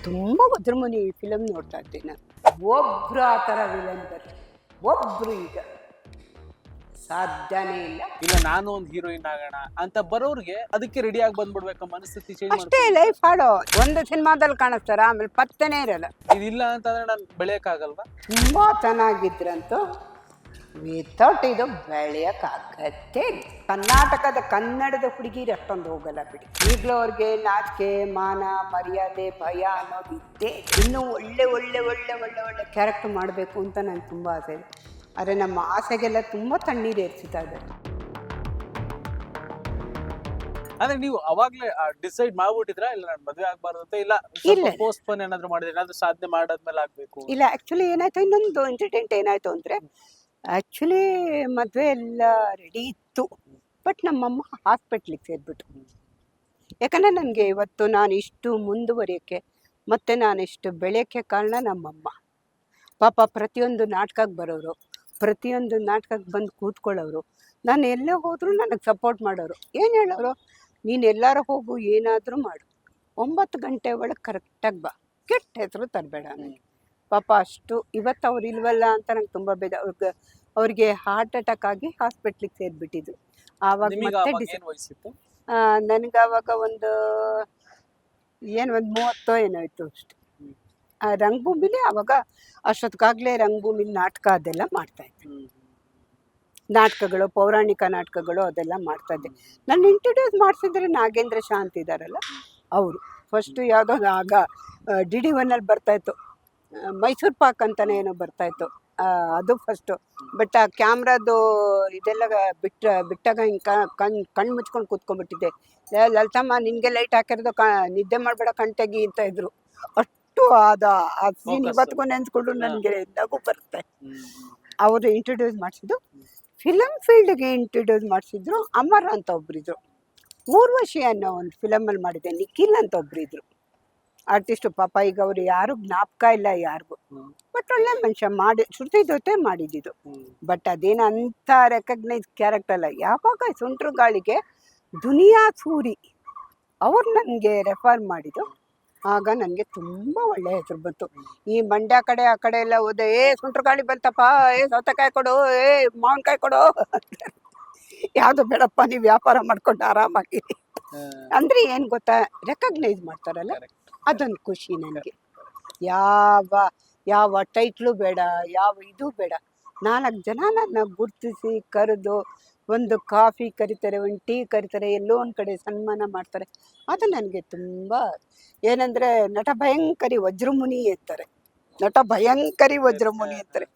ತುಂಬ ವಜ್ರಮುನಿ ಫಿಲಮ್ ನೋಡ್ತಾ ಇದ್ದೆ ನಾನು. ಒಬ್ರು ಆ ಥರ ವಿಲನ್ ಬರಲಿ, ಒಬ್ರು ಈಗ ಸಾಧ್ಯನೇ ಇಲ್ಲ. ಇಲ್ಲ ನಾನು ಒಂದು ಹೀರೋಯಿನ್ ಆಗೋಣ ಅಂತ ಬರೋರ್ಗೆ ಅದಕ್ಕೆ ರೆಡಿ ಆಗಿ ಬಂದ್ಬಿಡ್ಬೇಕು ಮನಸ್ಥಿತಿ ಚೇಂಜ್ ಅಷ್ಟೇ ಲೈಫ್ ಹಾಡೋ. ಒಂದು ಸಿನಿಮಾದಲ್ಲಿ ಕಾಣಿಸ್ತಾರ, ಆಮೇಲೆ ಪತ್ತೆನೇ ಇರಲ್ಲ. ಇದಿಲ್ಲ ಅಂತಂದ್ರೆ ನಾನು ಬೆಳೆಯಕ್ಕಾಗಲ್ವಾ? ತುಂಬ ಚೆನ್ನಾಗಿದ್ರಂತೂ ವಿತೌಟ್ ಇದು ಬೆಳೆಯೋಕ್ಕಾಗತ್ತೆ. ಕರ್ನಾಟಕದ ಕನ್ನಡದ ಹುಡುಗಿರು ಅಷ್ಟೊಂದು ಹೋಗಲ್ಲ ಬಿಡಿ. ಈಗಲೂ ಅವ್ರಿಗೆ ನಾಚಿಕೆ, ಮಾನ, ಮರ್ಯಾದೆ, ಭಯ ಅನ್ನೋದು ಇದ್ದೇ. ಇನ್ನೂ ಒಳ್ಳೆ ಒಳ್ಳೆ ಒಳ್ಳೆ ಒಳ್ಳೆ ಒಳ್ಳೆ ಕ್ಯಾರೆಕ್ಟರ್ ಮಾಡಬೇಕು ಅಂತ ನಂಗೆ ತುಂಬ ಆಸೆ ಇದೆ. ಆದರೆ ನಮ್ಮ ಆಸೆಗೆಲ್ಲ ತುಂಬ ತಣ್ಣೀರು ಏರಿಸ್ತಾ ಇದ್ದಾರೆ. ಅಂದ್ರೆ ನೀವು ಅವಾಗ್ಲೇ ಡಿಸೈಡ್ ಮಾಡ್ಬಿಟ್ಟಿದ್ರ ಇಲ್ಲ ನಾನು ಮದುವೆ ಆಗ್ಬಾರ್ದು ಅಂತ? ಇಲ್ಲ ಪೋಸ್ಟ್ಪೋನ್ ಏನಾದ್ರು ಮಾಡಿದ್ರೆ ಏನಾದ್ರು ಸಾಧನೆ ಮಾಡಾದ್ಮೇಲೆ ಆಗ್ಬೇಕು? ಇಲ್ಲ, ಆ್ಯಕ್ಚುಲಿ ಏನಾಯ್ತು, ಇನ್ನೊಂದು ಇನ್ಸಿಡೆಂಟ್ ಏನಾಯ್ತು ಅಂದರೆ, ಆ್ಯಕ್ಚುಲಿ ಮದುವೆ ಎಲ್ಲ ರೆಡಿ ಇತ್ತು. ಬಟ್ ನಮ್ಮಮ್ಮ ಹಾಸ್ಪಿಟ್ಲಿಗೆ ಸೇರಿಬಿಟ್ಟು. ಯಾಕಂದರೆ ನನಗೆ ಇವತ್ತು ನಾನು ಇಷ್ಟು ಮುಂದುವರಿಯೋಕ್ಕೆ ಮತ್ತು ನಾನಿಷ್ಟು ಬೆಳೆಯೋಕ್ಕೆ ಕಾರಣ ನಮ್ಮಮ್ಮ. ಪಾಪ ಪ್ರತಿಯೊಂದು ನಾಟಕಕ್ಕೆ ಬರೋರು, ಪ್ರತಿಯೊಂದು ನಾಟಕಕ್ಕೆ ಬಂದು ಕೂತ್ಕೊಳ್ಳೋರು, ನಾನು ಎಲ್ಲೇ ಹೋದರೂ ನನಗೆ ಸಪೋರ್ಟ್ ಮಾಡೋರು. ಏನು ಹೇಳೋರು, ನೀನು ಎಲ್ಲರೂ ಹೋಗು, ಏನಾದರೂ ಮಾಡು, 9 ಗಂಟೆ ಒಳಗೆ ಕರೆಕ್ಟಾಗಿ ಬಾ, ಕೆಟ್ಟ ಹೆಸರು ತರಬೇಡ ನನಗೆ. ಪಾಪ ಅಷ್ಟು ಇವತ್ತು ಅವ್ರು ಇಲ್ವಲ್ಲ ಅಂತ ನಂಗೆ ತುಂಬ ಅವ್ರಿಗೆ ಹಾರ್ಟ್ ಅಟ್ಯಾಕ್ ಆಗಿ ಹಾಸ್ಪಿಟ್ಲಿಗೆ ಸೇರಿಬಿಟ್ಟಿದ್ರು. ಆವಾಗ ಮತ್ತೆ ನನಗೆ ಆವಾಗ ಒಂದು 30 ಏನೋ ಇತ್ತು ಅಷ್ಟು. ರಂಗಭೂಮಿಲಿ ಆವಾಗ ಅಷ್ಟೊತ್ತಿಗಾಗಲೇ ರಂಗಭೂಮಿಲಿ ನಾಟಕ ಅದೆಲ್ಲ ಮಾಡ್ತಾಯಿದ್ದೆ. ನಾಟಕಗಳು, ಪೌರಾಣಿಕ ನಾಟಕಗಳು ಅದೆಲ್ಲ ಮಾಡ್ತಾಯಿದ್ದೆ. ನನ್ನ ಇಂಟ್ರೊಡ್ಯೂಸ್ ಮಾಡಿಸಿದ್ರೆ ನಾಗೇಂದ್ರ ಶಾ ಅಂತಿದ್ದಾರಲ್ಲ ಅವರು. ಫಸ್ಟು ಯಾವುದೋ ಆಗ DD1 ಬರ್ತಾಯಿತ್ತು, ಮೈಸೂರು ಪಾಕ್ ಅಂತಲೇ ಏನೋ ಬರ್ತಾಯಿತ್ತು, ಅದು ಫಸ್ಟು. ಬಟ್ ಆ ಕ್ಯಾಮ್ರಾದು ಇದೆಲ್ಲ ಬಿಟ್ಟಾಗ ಹಿಂಗೆ ಕಣ್ಣು ಮುಚ್ಕೊಂಡು ಕೂತ್ಕೊಂಡ್ಬಿಟ್ಟಿದ್ದೆ. ಲಲಿತಮ್ಮ ನಿನಗೆ ಲೈಟ್ ಹಾಕಿರೋದು ನಿದ್ದೆ ಮಾಡಬೇಡ, ಕಣ್ತೆಗಿ ಅಂತ ಇದ್ರು. ಅಷ್ಟು ಆ ಸೀನ್ ಇವತ್ತಿಗೂ ನೆನೆಸ್ಕೊಂಡು ನನಗೆ ನಗು ಬರುತ್ತೆ. ಅವರು ಇಂಟ್ರೊಡ್ಯೂಸ್ ಮಾಡಿಸಿದ್ದು. ಫಿಲಮ್ ಫೀಲ್ಡ್ಗೆ ಇಂಟ್ರೊಡ್ಯೂಸ್ ಮಾಡಿಸಿದ್ರು ಅಮರ್ ಅಂತ ಒಬ್ಬರಿದ್ರು. ಊರ್ವಶಿ ಅನ್ನೋ ಒಂದು ಫಿಲಮಲ್ಲಿ ಮಾಡಿದ್ದೆ, ನಿಖಿಲ್ ಅಂತ ಒಬ್ಬರಿದ್ರು ಆರ್ಟಿಸ್ಟು. ಪಾಪ ಈಗ ಅವರು ಯಾರು ಜ್ಞಾಪಕ ಇಲ್ಲ ಯಾರಿಗೂ. ಬಟ್ ಒಳ್ಳೆ ಮನುಷ್ಯ, ಮಾಡಿ ಶ್ರುತಿ ಜೊತೆ ಮಾಡಿದ್ದು. ಬಟ್ ಅದೇನು ಅಂಥ ರೆಕಗ್ನೈಸ್ ಕ್ಯಾರೆಕ್ಟರ್ ಅಲ್ಲ. ಯಾವಾಗ ಸುಂಟ್ರು ಗಾಳಿಗೆ ದುನಿಯಾ ಸೂರಿ ಅವ್ರು ನನಗೆ ರೆಫರ್ ಮಾಡಿದ್ದು, ಆಗ ನನಗೆ ತುಂಬ ಒಳ್ಳೆಯ ಹೆಸರು ಬಂತು. ಈ ಮಂಡ್ಯ ಕಡೆ ಆ ಕಡೆ ಎಲ್ಲ ಹೋದೆ, ಸುಂಟ್ರು ಗಾಳಿ ಬಂತಪ್ಪ, ಸೌತೆಕಾಯಿ ಕೊಡು, ಮಾವಿನಕಾಯಿ ಕೊಡು, ಯಾವುದು ಬೇಡಪ್ಪ, ನೀವು ವ್ಯಾಪಾರ ಮಾಡ್ಕೊಂಡು ಆರಾಮಾಗಿ ಅಂದರೆ ಏನು ಗೊತ್ತಾ, ರೆಕಗ್ನೈಸ್ ಮಾಡ್ತಾರಲ್ಲ, ಅದೊಂದು ಖುಷಿ ನನಗೆ. ಯಾವ ಟೈಟ್ಲು ಬೇಡ, ಯಾವ ಇದು ಬೇಡ. 4 ಜನ ನನ್ನ ಗುರ್ತಿಸಿ ಕರೆದು ಒಂದು ಕಾಫಿ ಕರಿತಾರೆ, ಒಂದು ಟೀ ಕರಿತಾರೆ, ಎಲ್ಲೋ ಒಂದು ಕಡೆ ಸನ್ಮಾನ ಮಾಡ್ತಾರೆ. ಅದು ನನಗೆ ತುಂಬ ಏನಂದರೆ, ನಟ ಭಯಂಕರಿ ವಜ್ರಮುನಿ ಅಂತಾರೆ, ನಟ ಭಯಂಕರಿ ವಜ್ರಮುನಿ ಅಂತಾರೆ.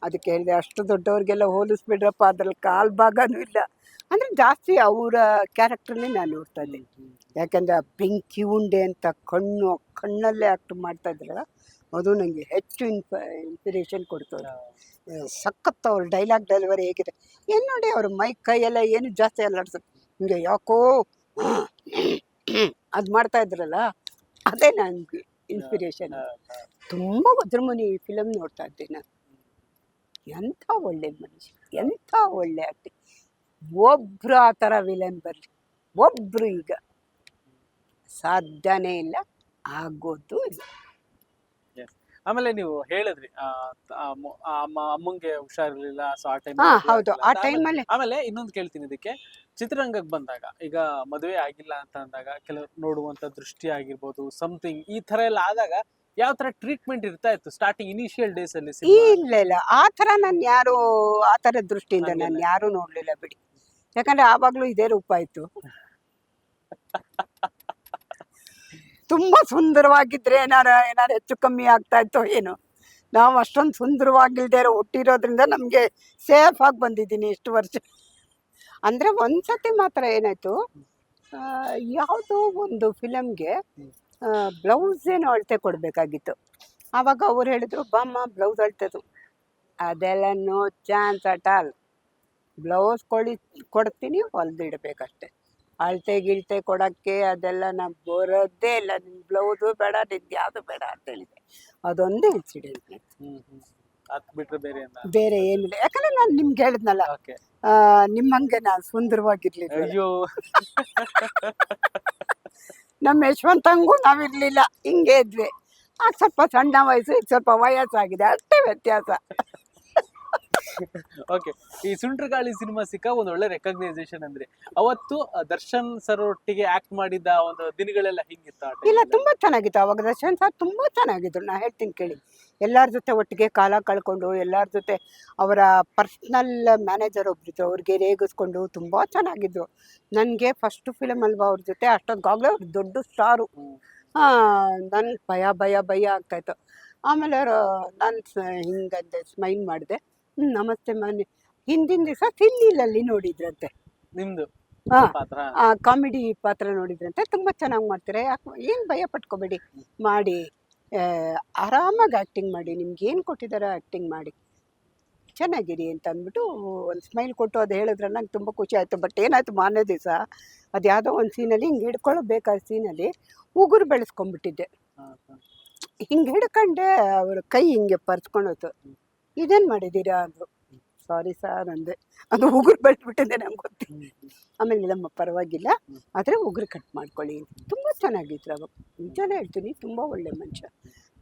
ಅದಕ್ಕೆ ಹೇಳಿದೆ, ಅಷ್ಟು ದೊಡ್ಡವ್ರಿಗೆಲ್ಲ ಹೋಲಿಸ್ಬಿಡ್ರಪ್ಪ, ಅದ್ರಲ್ಲಿ ಕಾಲು ಭಾಗನೂ ಇಲ್ಲ. ಅಂದರೆ ಜಾಸ್ತಿ ಅವರ ಕ್ಯಾರೆಕ್ಟ್ರನ್ನೇ ನಾನು ನೋಡ್ತಾ ಇದ್ದೆ. ಯಾಕೆಂದರೆ ಆ ಬೆಂಕಿ ಉಂಡೆ ಅಂತ ಕಣ್ಣಲ್ಲೇ ಆ್ಯಕ್ಟ್ ಮಾಡ್ತಾ ಇದ್ರಲ್ಲ, ಅದು ನನಗೆ ಹೆಚ್ಚು ಇನ್ಸ್ಪಿರೇಷನ್ ಕೊಡ್ತು. ಸಖತ್ ಅವ್ರ ಡೈಲಾಗ್ ಡೆಲಿವರಿ ಹೇಗಿದೆ ಏನು ನೋಡಿ, ಅವ್ರ ಕೈಯೆಲ್ಲ ಏನು ಜಾಸ್ತಿ ಅಲ್ಲಾಡ್ಸೋದು, ಹಿಂಗೆ ಯಾಕೋ ಅದು ಮಾಡ್ತಾ ಇದ್ರಲ್ಲ, ಅದೇ ನನಗೆ ಇನ್ಸ್ಪಿರೇಷನ್. ತುಂಬ ವಜ್ರಮುನಿ ಫಿಲಮ್ ನೋಡ್ತಾ ಇದ್ದೆ ನಾನು. ಎಂಥ ಒಳ್ಳೆ ಮನುಷ್ಯ, ಎಂಥ ಒಳ್ಳೆ ಆ್ಯಕ್ಟಿಂಗ್. ಒಬ್ಬರು ಆ ಥರ ವಿಲನ್ ಬರಲಿ, ಒಬ್ಬರು ಈಗ ಸಾಧ್ಯನೇ ಇಲ್ಲ, ಆಗೋದು ಇಲ್ಲ. ಆಮೇಲೆ ನೀವು ಹೇಳಿದ್ರಿ ಅಮ್ಮಂಗೆ ಹುಷಾರಿರ್ಲಿಲ್ಲ, ಸೊ ಆ ಟೈಮ್. ಹೌದು, ಆ ಟೈಮಲ್ಲಿ. ಆಮೇಲೆ ಇನ್ನೊಂದು ಕೇಳ್ತೀನಿ, ಇದಕ್ಕೆ ಚಿತ್ರರಂಗಕ್ಕೆ ಬಂದಾಗ, ಈಗ ಮದುವೆ ಆಗಿಲ್ಲ ಅಂತ ಅಂದಾಗ ಕೆಲವು ನೋಡುವಂತ ದೃಷ್ಟಿ ಆಗಿರ್ಬೋದು, ಸಮಥಿಂಗ್ ಈ ತರ ಎಲ್ಲ ಆದಾಗ ಯಾವ ತರ ಟ್ರೀಟ್ಮೆಂಟ್ ಇರ್ತಾ ಇತ್ತು ಸ್ಟಾರ್ಟಿಂಗ್ ಇನಿಷಿಯಲ್ ಡೇಸ್ ಅಲ್ಲಿ? ಇಲ್ಲ, ಆ ಥರ ನಾನು ಯಾರು ಆ ಥರ ದೃಷ್ಟಿಯಿಂದ ನಾನು ಯಾರೂ ನೋಡಲಿಲ್ಲ ಬಿಡಿ. ಯಾಕಂದರೆ ಆವಾಗಲೂ ಇದೇ ರೂಪ ಇತ್ತು. ತುಂಬ ಸುಂದರವಾಗಿದ್ದರೆ ಏನಾರು ಹೆಚ್ಚು ಕಮ್ಮಿ ಆಗ್ತಾ ಇತ್ತೋ ಏನೋ. ನಾವು ಅಷ್ಟೊಂದು ಸುಂದರವಾಗಿಲ್ದೇ ಹುಟ್ಟಿರೋದ್ರಿಂದ ನಮಗೆ ಸೇಫ್ ಆಗಿ ಬಂದಿದ್ದೀನಿ ಇಷ್ಟು ವರ್ಷ. ಅಂದರೆ ಒಂದು ಸತಿ ಮಾತ್ರ ಏನಾಯಿತು, ಯಾವುದೋ ಒಂದು ಫಿಲಮ್ಗೆ ಬ್ಲೌಸ್ ಏನೋ ಅಳತೆ ಕೊಡಬೇಕಾಗಿತ್ತು. ಆವಾಗ ಅವ್ರು ಹೇಳಿದ್ರು, ಬಾಮ್ಮ ಬ್ಲೌಸ್ ಅಳ್ತದು. ಅದೆಲ್ಲ no chance at all. Blouse ಕೊಡ್ತೀನಿ, ಹೊಲ್ದಿಡ್ಬೇಕಷ್ಟೆ. ಅಳತೆ ಗಿಳತೆ ಕೊಡೋಕ್ಕೆ ಅದೆಲ್ಲ ನಾನು ಬರೋದೇ ಇಲ್ಲ. ನಿನ್ನ ಬ್ಲೌಸು ಬೇಡ, ನಿನ್ಗೆ ಯಾವುದು ಬೇಡ ಅಂತ ಹೇಳಿದೆ. ಅದೊಂದೇ ಇನ್ಸಿಡೆಂಟ್. ಬೇರೆ ಏನಿಲ್ಲ. ಯಾಕಂದ್ರೆ ನಾನು ನಿಮ್ಗೆ ಹೇಳಿದ್ನಲ್ಲ, ನಿಮ್ಮಂಗೆ ನಾನು ಸುಂದರವಾಗಿರ್ಲಿಲ್ಲ. ಅಯ್ಯೋ, ನಮ್ಮ ಯಶವಂತಂಗೂ ನಾವಿರ್ಲಿಲ್ಲ, ಹಿಂಗೆ ಇದ್ವಿ. ಅದು ಸ್ವಲ್ಪ ಸಣ್ಣ ವಯಸ್ಸು, ಇದು ಸ್ವಲ್ಪ ವಯಸ್ಸಾಗಿದೆ, ಅಷ್ಟೇ ವ್ಯತ್ಯಾಸ. ಓಕೆ, ಈ ಸುಂಟ್ರಗಾಳಿ ಸಿನಿಮಾ ಸಿಕ್ಕ ಒಂದು ಒಳ್ಳೆ ರೆಕಗ್ನೈಸೇಷನ್ ಅಂದ್ರೆ ಅವತ್ತು ದರ್ಶನ್ ಸರ್ ಒಟ್ಟಿಗೆ ಆಕ್ಟ್ ಮಾಡಿದ್ದ ಒಂದು ದಿನಗಳೆಲ್ಲ ಹಿಂಗಿತ್ತು ಆ ಇಲ್ಲ, time ಅಲ್ಲಿ? ತುಂಬ ಚೆನ್ನಾಗಿತ್ತು ಅವಾಗ. ದರ್ಶನ್ ಸರ್ ತುಂಬ ಚೆನ್ನಾಗಿದ್ರು. ನಾ ಹೇಳ್ತೀನಿ ಕೇಳಿ, ಎಲ್ಲರ ಜೊತೆ ಒಟ್ಟಿಗೆ ಕಾಲ ಕಳ್ಕೊಂಡು, ಎಲ್ಲರ ಜೊತೆ ಅವರ ಪರ್ಸ್ನಲ್ ಮ್ಯಾನೇಜರ್ ಒಬ್ರಿದ್ರು, ಅವ್ರಿಗೆ ರೇಗಿಸ್ಕೊಂಡು ತುಂಬ ಚೆನ್ನಾಗಿದ್ರು. ನನಗೆ ಫಸ್ಟ್ ಫಿಲಮ್ ಅಲ್ವಾ ಅವ್ರ ಜೊತೆ, ಅಷ್ಟೊತ್ತಾಗಲೇ ಅವ್ರು ದೊಡ್ಡ ಸ್ಟಾರು. ಹ್ಮ್. ನನ್ಗೆ ಭಯ ಭಯ ಭಯ ಆಗ್ತಾಯಿತ್ತು. ಆಮೇಲೆ ಅವರು ನಾನು ಹಿಂಗಂದೆ, ಸ್ಮೈಲ್ ಮಾಡಿದೆ, ನಮಸ್ತೆ ಮನೆ. ಹಿಂದಿನ ದಿವಸ ಸಿನ್ನಿಲಲ್ಲಿ ನೋಡಿದ್ರಂತೆ. ನಿಮ್ದು ಹಾ, ಪಾತ್ರ? ಕಾಮಿಡಿ ಪಾತ್ರ ನೋಡಿದ್ರಂತೆ. ತುಂಬ ಚೆನ್ನಾಗಿ ಮಾಡ್ತಾರೆ, ಯಾಕೆ ಏನು ಭಯ ಪಟ್ಕೋಬೇಡಿ, ಮಾಡಿ ಆರಾಮಾಗಿ ಆ್ಯಕ್ಟಿಂಗ್ ಮಾಡಿ, ನಿಮ್ಗೆ ಏನು ಕೊಟ್ಟಿದ್ದಾರೋ ಆ್ಯಕ್ಟಿಂಗ್ ಮಾಡಿ, ಚೆನ್ನಾಗಿರಿ ಅಂತ ಅಂದ್ಬಿಟ್ಟು ಒಂದು ಸ್ಮೈಲ್ ಕೊಟ್ಟು ಅದು ಹೇಳಿದ್ರೆ ನಂಗೆ ತುಂಬ ಖುಷಿ ಆಯಿತು. ಬಟ್ ಏನಾಯಿತು, ಮಾರನೇ ದಿವಸ ಅದು ಯಾವುದೋ ಒಂದು ಸೀನಲ್ಲಿ ಹಿಂಗೆ ಹಿಡ್ಕೊಳ್ಳೋಬೇಕಾದ ಸೀನಲ್ಲಿ ಉಗುರು ಬೆಳೆಸ್ಕೊಂಡ್ಬಿಟ್ಟಿದ್ದೆ. ಹಾ, ಹಾ. ಹಿಂಗೆ ಹಿಡ್ಕೊಂಡೆ, ಅವ್ರ ಕೈ ಹಿಂಗೆ ಪರ್ಸ್ಕೊಂಡೋಯ್ತು. ಇದೇನು ಮಾಡಿದ್ದೀರಾ ಅಂದರು. ಸಾರಿ ಸರ್ ಅಂದೆ, ಅದು ಉಗುರು ಬೆಳೆದ್ಬಿಟ್ಟಿದೆ, ನಂಗೆ ಗೊತ್ತಿಲ್ಲ. ಹ್ಮ್, ಹ್ಮ್. ಆಮೇಲೆ ಇಲ್ಲಮ್ಮ ಪರವಾಗಿಲ್ಲ, ಆದರೆ ಉಗುರು ಕಟ್ ಮಾಡ್ಕೊಳ್ಳಿ. ತುಂಬ ಚೆನ್ನಾಗಿದ್ರು ಅವಾಗ, ನಿಜನೇ ಹೇಳ್ತೀನಿ, ತುಂಬ ಒಳ್ಳೆ ಮನುಷ್ಯ.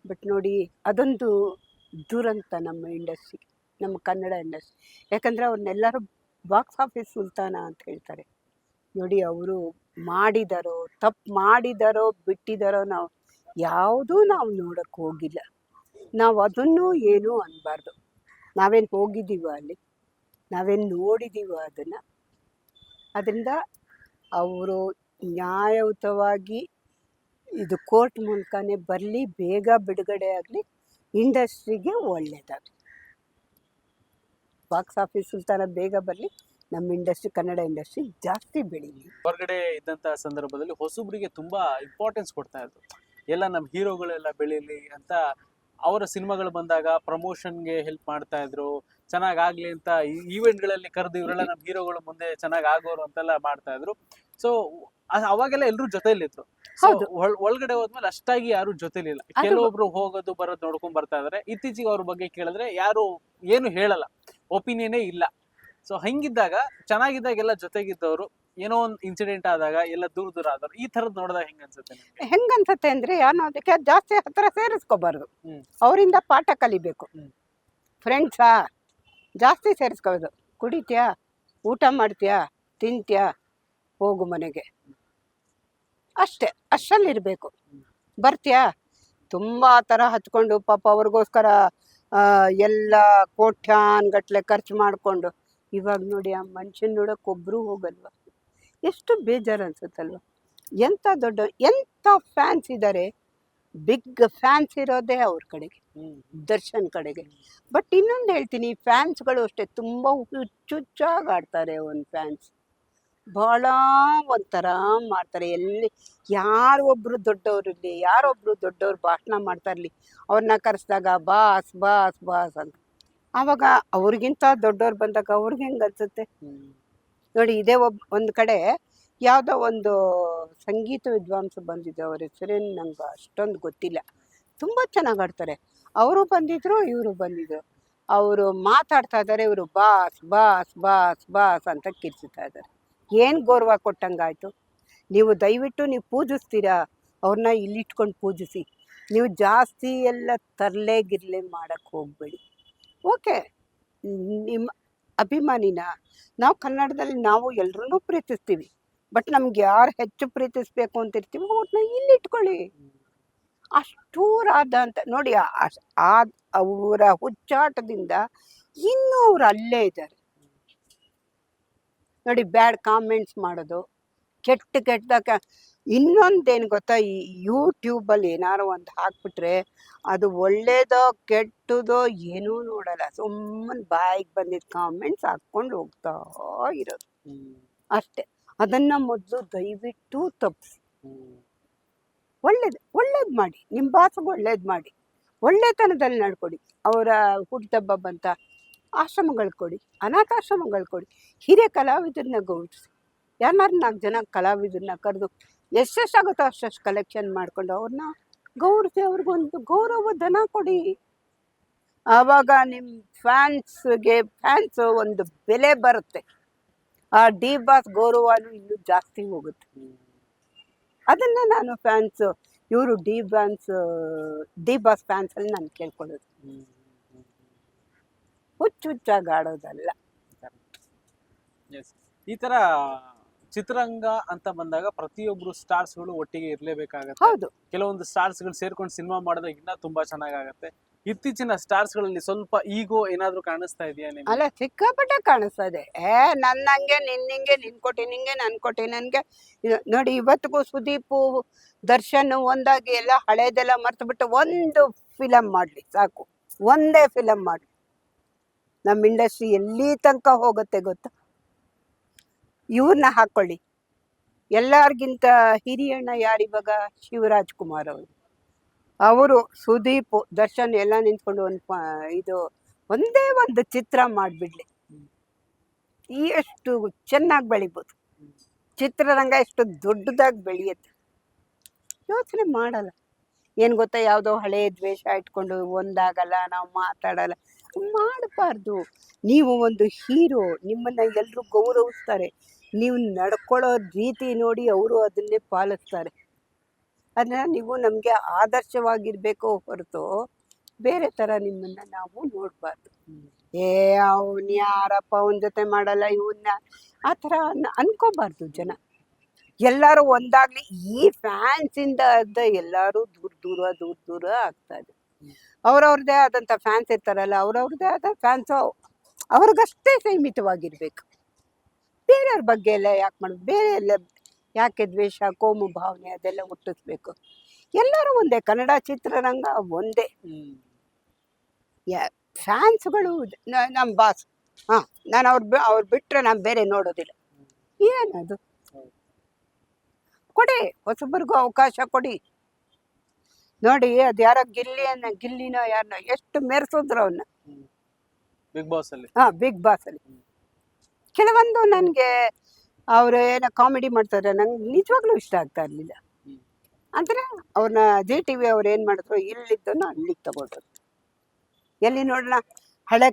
ಬಟ್ ನೋಡಿ, ಅದೊಂದು ದುರಂತ ನಮ್ಮ ಇಂಡಸ್ಟ್ರಿ, ನಮ್ಮ ಕನ್ನಡ ಇಂಡಸ್ಟ್ರಿ. ಯಾಕಂದರೆ ಅವ್ರನ್ನೆಲ್ಲರೂ ಬಾಕ್ಸ್ ಆಫೀಸ್ ಸುಲ್ತಾನ ಅಂತ ಹೇಳ್ತಾರೆ. ನೋಡಿ, ಅವರು ಮಾಡಿದಾರೋ, ತಪ್ಪು ಮಾಡಿದಾರೋ, ಬಿಟ್ಟಿದ್ದಾರೋ, ನಾವು ಯಾವುದೂ ನಾವು ನೋಡೋಕ್ಕೆ ಹೋಗಿಲ್ಲ. ನಾವು ಅದನ್ನು ಏನೂ ಅನ್ನಬಾರ್ದು. ನಾವೇನು ಹೋಗಿದ್ದೀವೋ ಅಲ್ಲಿ, ನಾವೇನು ನೋಡಿದ್ದೀವೋ ಅದನ್ನು. ಅದರಿಂದ ಅವರು ನ್ಯಾಯಯುತವಾಗಿ ಇದು ಕೋರ್ಟ್ ಮೂಲಕನೇ ಬರಲಿ, ಬೇಗ ಬಿಡುಗಡೆ ಆಗಲಿ, ಇಂಡಸ್ಟ್ರಿಗೆ ಒಳ್ಳೆಯದಾಗಲಿ. ಬಾಕ್ಸ್ ಆಫೀಸ್ ಸುಲ್ತಾನ ಬೇಗ ಬರಲಿ, ನಮ್ಮ ಇಂಡಸ್ಟ್ರಿ, ಕನ್ನಡ ಇಂಡಸ್ಟ್ರಿ ಜಾಸ್ತಿ ಬೆಳೀಲಿ. ಹೊರಗಡೆ ಇದ್ದಂತ ಸಂದರ್ಭದಲ್ಲಿ ಹೊಸಬ್ರಿಗೆ ತುಂಬಾ ಇಂಪಾರ್ಟೆನ್ಸ್ ಕೊಡ್ತಾ ಇದ್ರು. ಎಲ್ಲ ನಮ್ಮ ಹೀರೋಗಳೆಲ್ಲ ಬೆಳೀಲಿ ಅಂತ ಅವರ ಸಿನಿಮಾಗಳು ಬಂದಾಗ ಪ್ರಮೋಷನ್ಗೆ ಹೆಲ್ಪ್ ಮಾಡ್ತಾ ಇದ್ರು. ಚೆನ್ನಾಗಾಗ್ಲಿ ಅಂತ ಈವೆಂಟ್ಗಳಲ್ಲಿ ಕರೆದು ಇವರೆಲ್ಲ ನಮ್ಮ ಹೀರೋಗಳು ಮುಂದೆ ಚೆನ್ನಾಗಿ ಆಗೋರು ಅಂತೆಲ್ಲ ಮಾಡ್ತಾ ಇದ್ರು. ಸೊ ಅವಾಗೆಲ್ಲ ಎಲ್ಲರೂ ಜೊತೆಲಿದ್ರು. ಹೌದು. ಒಳಗಡೆ ಹೋದ್ಮೇಲೆ ಅಷ್ಟಾಗಿ ಯಾರು ಜೊತೆಲಿಲ್ಲ. ಕೆಲವೊಬ್ರು ಹೋಗೋದು ಬರೋದು ನೋಡ್ಕೊಂಡ್ ಬರ್ತಾ ಇದಾರೆ. ಇತ್ತೀಚೆಗೆ ಅವ್ರ ಬಗ್ಗೆ ಕೇಳಿದ್ರೆ ಯಾರು ಏನು ಹೇಳಲ್ಲ, ಒಪಿನಿಯನೇ ಇಲ್ಲ. ಸೊ ಹಂಗಿದ್ದಾಗ ಚೆನ್ನಾಗಿದ್ದಾಗೆಲ್ಲ ಜೊತೆಗಿದ್ದವರು ಏನೋ ಒಂದು ಇನ್ಸಿಡೆಂಟ್ ಆದಾಗ ಎಲ್ಲ ದೂರ ದೂರ ಆದವ್ರು, ಈ ತರದ್ ನೋಡಿದಾಗ ಹೆಂಗ ಅನ್ಸುತ್ತೆ ನಿಮ್ಗೆ? ಹೆಂಗನ್ಸುತ್ತೆ ಅಂದರೆ, ಯಾರು ಅದಕ್ಕೆ ಜಾಸ್ತಿ ಹತ್ತಿರ ಸೇರಿಸ್ಕೋಬಾರ್ದು, ಹ್ಮ್. ಅವರಿಂದ ಪಾಠ ಕಲಿಬೇಕು. ಹ್ಮ್. ಫ್ರೆಂಡ್ಸಾ ಜಾಸ್ತಿ ಸೇರಿಸ್ಕೋಬೋದು. ಕುಡಿತೀಯಾ, ಊಟ ಮಾಡ್ತೀಯಾ, ತಿಂತೀಯಾ, ಹೋಗು ಮನೆಗೆ, ಅಷ್ಟೇ, ಅಷ್ಟರಲ್ಲಿರಬೇಕು. ಬರ್ತೀಯಾ, ತುಂಬ ಆ ಥರ ಹಚ್ಕೊಂಡು ಪಾಪ ಅವ್ರಿಗೋಸ್ಕರ ಎಲ್ಲ ಕೋಟ್ಯಾನ್ಗಟ್ಲೆ ಖರ್ಚು ಮಾಡಿಕೊಂಡು, ಇವಾಗ ನೋಡಿ ಆ ಮನುಷ್ಯನ ನೋಡೋಕೆ ಒಬ್ಬರು ಹೋಗಲ್ವ, ಎಷ್ಟು ಬೇಜಾರು ಅನ್ಸುತ್ತಲ್ವ. ಎಂಥ ಫ್ಯಾನ್ಸ್ ಇದ್ದಾರೆ, ಬಿಗ್ ಫ್ಯಾನ್ಸ್ ಇರೋದೇ ಅವ್ರ ಕಡೆಗೆ, ದರ್ಶನ್ ಕಡೆಗೆ. ಬಟ್ ಇನ್ನೊಂದು ಹೇಳ್ತೀನಿ, ಫ್ಯಾನ್ಸ್ಗಳು ಅಷ್ಟೇ ತುಂಬ ಹುಚ್ಚುಚ್ಚಾಗಿ ಆಡ್ತಾರೆ. ಒಂದು ಫ್ಯಾನ್ಸ್ ಭಾಳ ಒಂಥರ ಮಾಡ್ತಾರೆ. ಎಲ್ಲಿ ಯಾರೊಬ್ಬರು ದೊಡ್ಡವರಿರಲಿ, ಯಾರೊಬ್ಬರು ದೊಡ್ಡವ್ರು ಭಾಷಣ ಮಾಡ್ತಾ ಇರಲಿ, ಅವ್ರನ್ನ ಕರೆಸಿದಾಗ ಬಾಸ್ ಬಾಸ್ ಬಾಸ್ ಅಂತ, ಆವಾಗ ಅವ್ರಿಗಿಂತ ದೊಡ್ಡವ್ರು ಬಂದಾಗ ಅವ್ರಿಗೆ ಹೆಂಗೆ ಅನ್ಸುತ್ತೆ ನೋಡಿ. ಇದೇ ಒಂದು ಕಡೆ ಯಾವುದೋ ಒಂದು ಸಂಗೀತ ವಿದ್ವಾಂಸ ಬಂದಿದ್ದೆ, ಅವ್ರ ಹೆಸರೇನು ನಂಗೆ ಅಷ್ಟೊಂದು ಗೊತ್ತಿಲ್ಲ, ತುಂಬ ಚೆನ್ನಾಗಿ ಆಡ್ತಾರೆ. ಅವರು ಬಂದಿದ್ರು, ಇವರು ಬಂದಿದ್ರು. ಅವರು ಮಾತಾಡ್ತಾ ಇದ್ದಾರೆ, ಇವರು ಬಾಸ್ ಬಾಸ್ ಬಾಸ್ ಬಾಸ್ ಅಂತ ಕಿರ್ಚುತ್ತಾ ಇದ್ದಾರೆ. ಏನು ಗೌರವ ಕೊಟ್ಟಂಗಾಯ್ತು? ನೀವು ದಯವಿಟ್ಟು ನೀವು ಪೂಜಿಸ್ತೀರಾ ಅವ್ರನ್ನ, ಇಲ್ಲಿಟ್ಕೊಂಡು ಪೂಜಿಸಿ. ನೀವು ಜಾಸ್ತಿ ಎಲ್ಲ ತರಲೆ ಗಿರ್ಲೆ ಮಾಡೋಕ್ಕೆ ಹೋಗಬೇಡಿ. ಓಕೆ, ನಿಮ್ಮ ಅಭಿಮಾನಿನ ನಾವು ಕನ್ನಡದಲ್ಲಿ ನಾವು ಎಲ್ಲರೂ ಪ್ರೀತಿಸ್ತೀವಿ. ಬಟ್ ನಮ್ಗೆ ಯಾರು ಹೆಚ್ಚು ಪ್ರೀತಿಸ್ಬೇಕು ಅಂತಿರ್ತೀವಿ ಅವ್ರನ್ನ ಇಲ್ಲಿಟ್ಕೊಳ್ಳಿ. ಅಷ್ಟು ರಾಧ ಅಂತ ನೋಡಿ, ಅವರ ಹುಚ್ಚಾಟದಿಂದ ಇನ್ನೂ ಅವ್ರು ಅಲ್ಲೇ ಇದ್ದಾರೆ ನೋಡಿ. ಬ್ಯಾಡ್ ಕಾಮೆಂಟ್ಸ್ ಮಾಡೋದು, ಕೆಟ್ಟದಾಗ. ಇನ್ನೊಂದೇನು ಗೊತ್ತಾ, ಈ ಯೂಟ್ಯೂಬಲ್ಲಿ ಏನಾರು ಒಂದು ಹಾಕ್ಬಿಟ್ರೆ ಅದು ಒಳ್ಳೇದೋ ಕೆಟ್ಟದೋ ಏನೂ ನೋಡಲ್ಲ, ಸುಮ್ಮನೆ ಬಾಯಿಗೆ ಬಂದಿದ್ದ ಕಾಮೆಂಟ್ಸ್ ಹಾಕ್ಕೊಂಡು ಹೋಗ್ತಾ ಇರೋದು ಅಷ್ಟೇ. ಅದನ್ನು ಮೊದಲು ದಯವಿಟ್ಟು ತಪ್ಪಿಸಿ, ಒಳ್ಳೇದು ಮಾಡಿ, ನಿಮ್ಮ ಬಾಸಿಗೆ ಒಳ್ಳೇದು ಮಾಡಿ, ಒಳ್ಳೆತನದಲ್ಲಿ ನಡ್ಕೊಡಿ. ಅವರ ಹುಟ್ಟುಹಬ್ಬ ಬಂತ ಆಶ್ರಮಗಳು ಕೊಡಿ, ಅನಾಥಾಶ್ರಮಗಳು ಕೊಡಿ, ಹಿರಿಯ ಕಲಾವಿದರನ್ನ ಗೌರವಿಸಿ. ಯಾರನ್ನಾರು 4 ಜನ ಕಲಾವಿದರನ್ನ ಕರೆದು ಎಷ್ಟೆಷ್ಟಾಗುತ್ತೋ ಅಷ್ಟು ಕಲೆಕ್ಷನ್ ಮಾಡಿಕೊಂಡು ಅವ್ರನ್ನ ಗೌರವಿಸಿ, ಅವ್ರಿಗೊಂದು ಗೌರವ ಧನ ಕೊಡಿ. ಆವಾಗ ನಿಮ್ಮ ಫ್ಯಾನ್ಸ್ ಒಂದು ಬೆಲೆ ಬರುತ್ತೆ. ಆ ಡಿ ಬಾಸ್ ಗೌರವನೂ ಇನ್ನೂ ಜಾಸ್ತಿ ಹೋಗುತ್ತೆ. ಅದನ್ನು ನಾನು ಫ್ಯಾನ್ಸು ಇವರು ಡಿ ಬಾಸ್ ಫ್ಯಾನ್ಸ್ ಅಲ್ಲಿ ನಾನು ಕೇಳ್ಕೊಳ್ಳೋದು, ಹುಚ್ಚಾಗಿ ಆಡೋದಲ್ಲ. ಈ ತರ ಚಿತ್ರರಂಗ ಅಂತ ಬಂದಾಗ ಪ್ರತಿಯೊಬ್ರು ಸ್ಟಾರ್ಸ್ಗಳು ಒಟ್ಟಿಗೆ ಇರ್ಲೇಬೇಕಾಗತ್ತೆ. ಹೌದು, ಕೆಲವೊಂದು ಸ್ಟಾರ್ಸ್ಗಳು ಸೇರ್ಕೊಂಡು ಸಿನಿಮಾ ಮಾಡಿದಾಗ ಇನ್ನ ತುಂಬಾ ಚೆನ್ನಾಗಾಗತ್ತೆ. ಇತ್ತೀಚಿನ ಸ್ಟಾರ್ಸ್ಗಳಲ್ಲಿ ಸ್ವಲ್ಪ ಈಗೋ ಏನಾದ್ರೂ ಕಾಣಿಸ್ತಾ ಇದೆಯಾ ನಿಮ್ಗೆ? ಅಲ್ಲ ಸಿಕ್ಕಾಪಟ್ಟೆ ಕಾಣಿಸ್ತಾ ಇದೆ. ನನ್ನಂಗೆ ನಿನ್ನಿಂಗೆ, ನಿನ್ ಕೊಟ್ಟಿ ನಿಂಗೆ, ನನ್ ಕೊಟ್ಟಿ ನನ್ಗೆ. ನೋಡಿ ಇವತ್ತಿಗೂ ಸುದೀಪ್ ದರ್ಶನ್ ಒಂದಾಗಿ ಎಲ್ಲ ಹಳೇದೆಲ್ಲ ಮರ್ತು ಬಿಟ್ಟು ಒಂದು ಫಿಲಮ್ ಮಾಡ್ಲಿ ಸಾಕು, ಒಂದೇ ಫಿಲಮ್ ಮಾಡ್ಲಿ. ನಮ್ಮ ಇಂಡಸ್ಟ್ರಿ ಎಲ್ಲಿ ತನಕ ಹೋಗುತ್ತೆ ಗೊತ್ತಾ? ಇವ್ರನ್ನ ಹಾಕೊಳ್ಳಿ, ಎಲ್ಲಾರ್ಗಿಂತ ಹಿರಿಯಣ್ಣ ಯಾರಿವಾಗ ಶಿವರಾಜ್ ಕುಮಾರ್ ಅವರು ಸುದೀಪ್ ದರ್ಶನ್ ಎಲ್ಲ ನಿಂತ್ಕೊಂಡು ಇದು ಒಂದೇ ಒಂದು ಚಿತ್ರ ಮಾಡಿಬಿಡ್ಲಿ, ಎಷ್ಟು ಚೆನ್ನಾಗಿ ಬೆಳಿಬೋದು. ಚಿತ್ರರಂಗ ಎಷ್ಟು ದೊಡ್ಡದಾಗಿ ಬೆಳೆಯುತ್ತೆ. ಯೋಚನೆ ಮಾಡಲ್ಲ. ಏನು ಗೊತ್ತಾ, ಯಾವುದೋ ಹಳೆ ದ್ವೇಷ ಇಟ್ಕೊಂಡು ಒಂದಾಗಲ್ಲ, ನಾವು ಮಾತಾಡಲ್ಲ, ಮಾಡಬಾರ್ದು. ನೀವು ಒಂದು ಹೀರೋ, ನಿಮ್ಮನ್ನ ಎಲ್ಲರೂ ಗೌರವಿಸ್ತಾರೆ. ನೀವು ನಡ್ಕೊಳ್ಳೋ ರೀತಿ ನೋಡಿ ಅವರು ಅದನ್ನೇ ಪಾಲಿಸ್ತಾರೆ. ಅದನ್ನ ನೀವು ನಮಗೆ ಆದರ್ಶವಾಗಿರ್ಬೇಕು ಹೊರತು ಬೇರೆ ಥರ ನಿಮ್ಮನ್ನ ನಾವು ನೋಡಬಾರ್ದು. ಅವನ್ ಯಾರಪ್ಪ ಅವನ ಜೊತೆ ಮಾಡಲ್ಲ, ಇವನ್ನ ಆ ಥರ ಅನ್ಕೋಬಾರ್ದು ಜನ. ಎಲ್ಲರೂ ಒಂದಾಗ್ಲಿ. ಈ ಫ್ಯಾನ್ಸಿಂದ ಎಲ್ಲರೂ ದೂರ ಆಗ್ತಾ ಇದೆ. ಅವ್ರವ್ರದ್ದೇ ಆದಂಥ ಫ್ಯಾನ್ಸ್ ಇರ್ತಾರಲ್ಲ, ಅವ್ರವ್ರದ್ದೇ ಆದ ಫ್ಯಾನ್ಸು ಅವ್ರಿಗಷ್ಟೇ ಸೀಮಿತವಾಗಿರ್ಬೇಕು. ಬೇರೆಯವ್ರ ಬಗ್ಗೆ ಎಲ್ಲ ಯಾಕೆ ಮಾಡ್ಬೇಕು? ಬೇರೆ ಎಲ್ಲ ಯಾಕೆ ದ್ವೇಷ, ಕೋಮು ಭಾವನೆ ಅದೆಲ್ಲ ಹುಟ್ಟಿಸ್ಬೇಕು? ಎಲ್ಲರೂ ಒಂದೇ, ಕನ್ನಡ ಚಿತ್ರರಂಗ ಒಂದೇ. ಫ್ಯಾನ್ಸ್ಗಳು ನಮ್ಮ ಬಾಸ್. ನಾನು ಅವ್ರು ಬಿಟ್ಟರೆ ನಾನು ಬೇರೆ ನೋಡೋದಿಲ್ಲ. ಏನದು? ಕೊಡಿ, ಹೊಸಬರಿಗೂ ಅವಕಾಶ ಕೊಡಿ. ನೋಡಿ, ಅದು ಯಾರೋ ಗಿಲ್ಲಿನ ಯಾರನ್ನ ಎಷ್ಟು ಮೆರೆಸಿದ್ರು ಅವನ್ನ ಬಿಗ್ ಬಾಸ್ ಅಲ್ಲಿ. ಬಿಗ್ ಬಾಸ್ ಅಲ್ಲಿ ಕೆಲವೊಂದು ನನಗೆ ಅವರು ಏನೋ ಕಾಮಿಡಿ ಮಾಡ್ತಾರೆ, ನಂಗೆ ನಿಜವಾಗ್ಲೂ ಇಷ್ಟ ಆಗ್ತಾ ಇರಲಿಲ್ಲ. ಅಂದರೆ ಅವ್ರನ್ನ ZTV ಅವ್ರು ಏನು ಮಾಡಿದ್ರು, ಇಲ್ಲಿದ್ದನ್ನು ಅಲ್ಲಿಗೆ ತಗೊಂಡ್ರು. ಎಲ್ಲಿ ನೋಡೋಣ, ಹಳೆ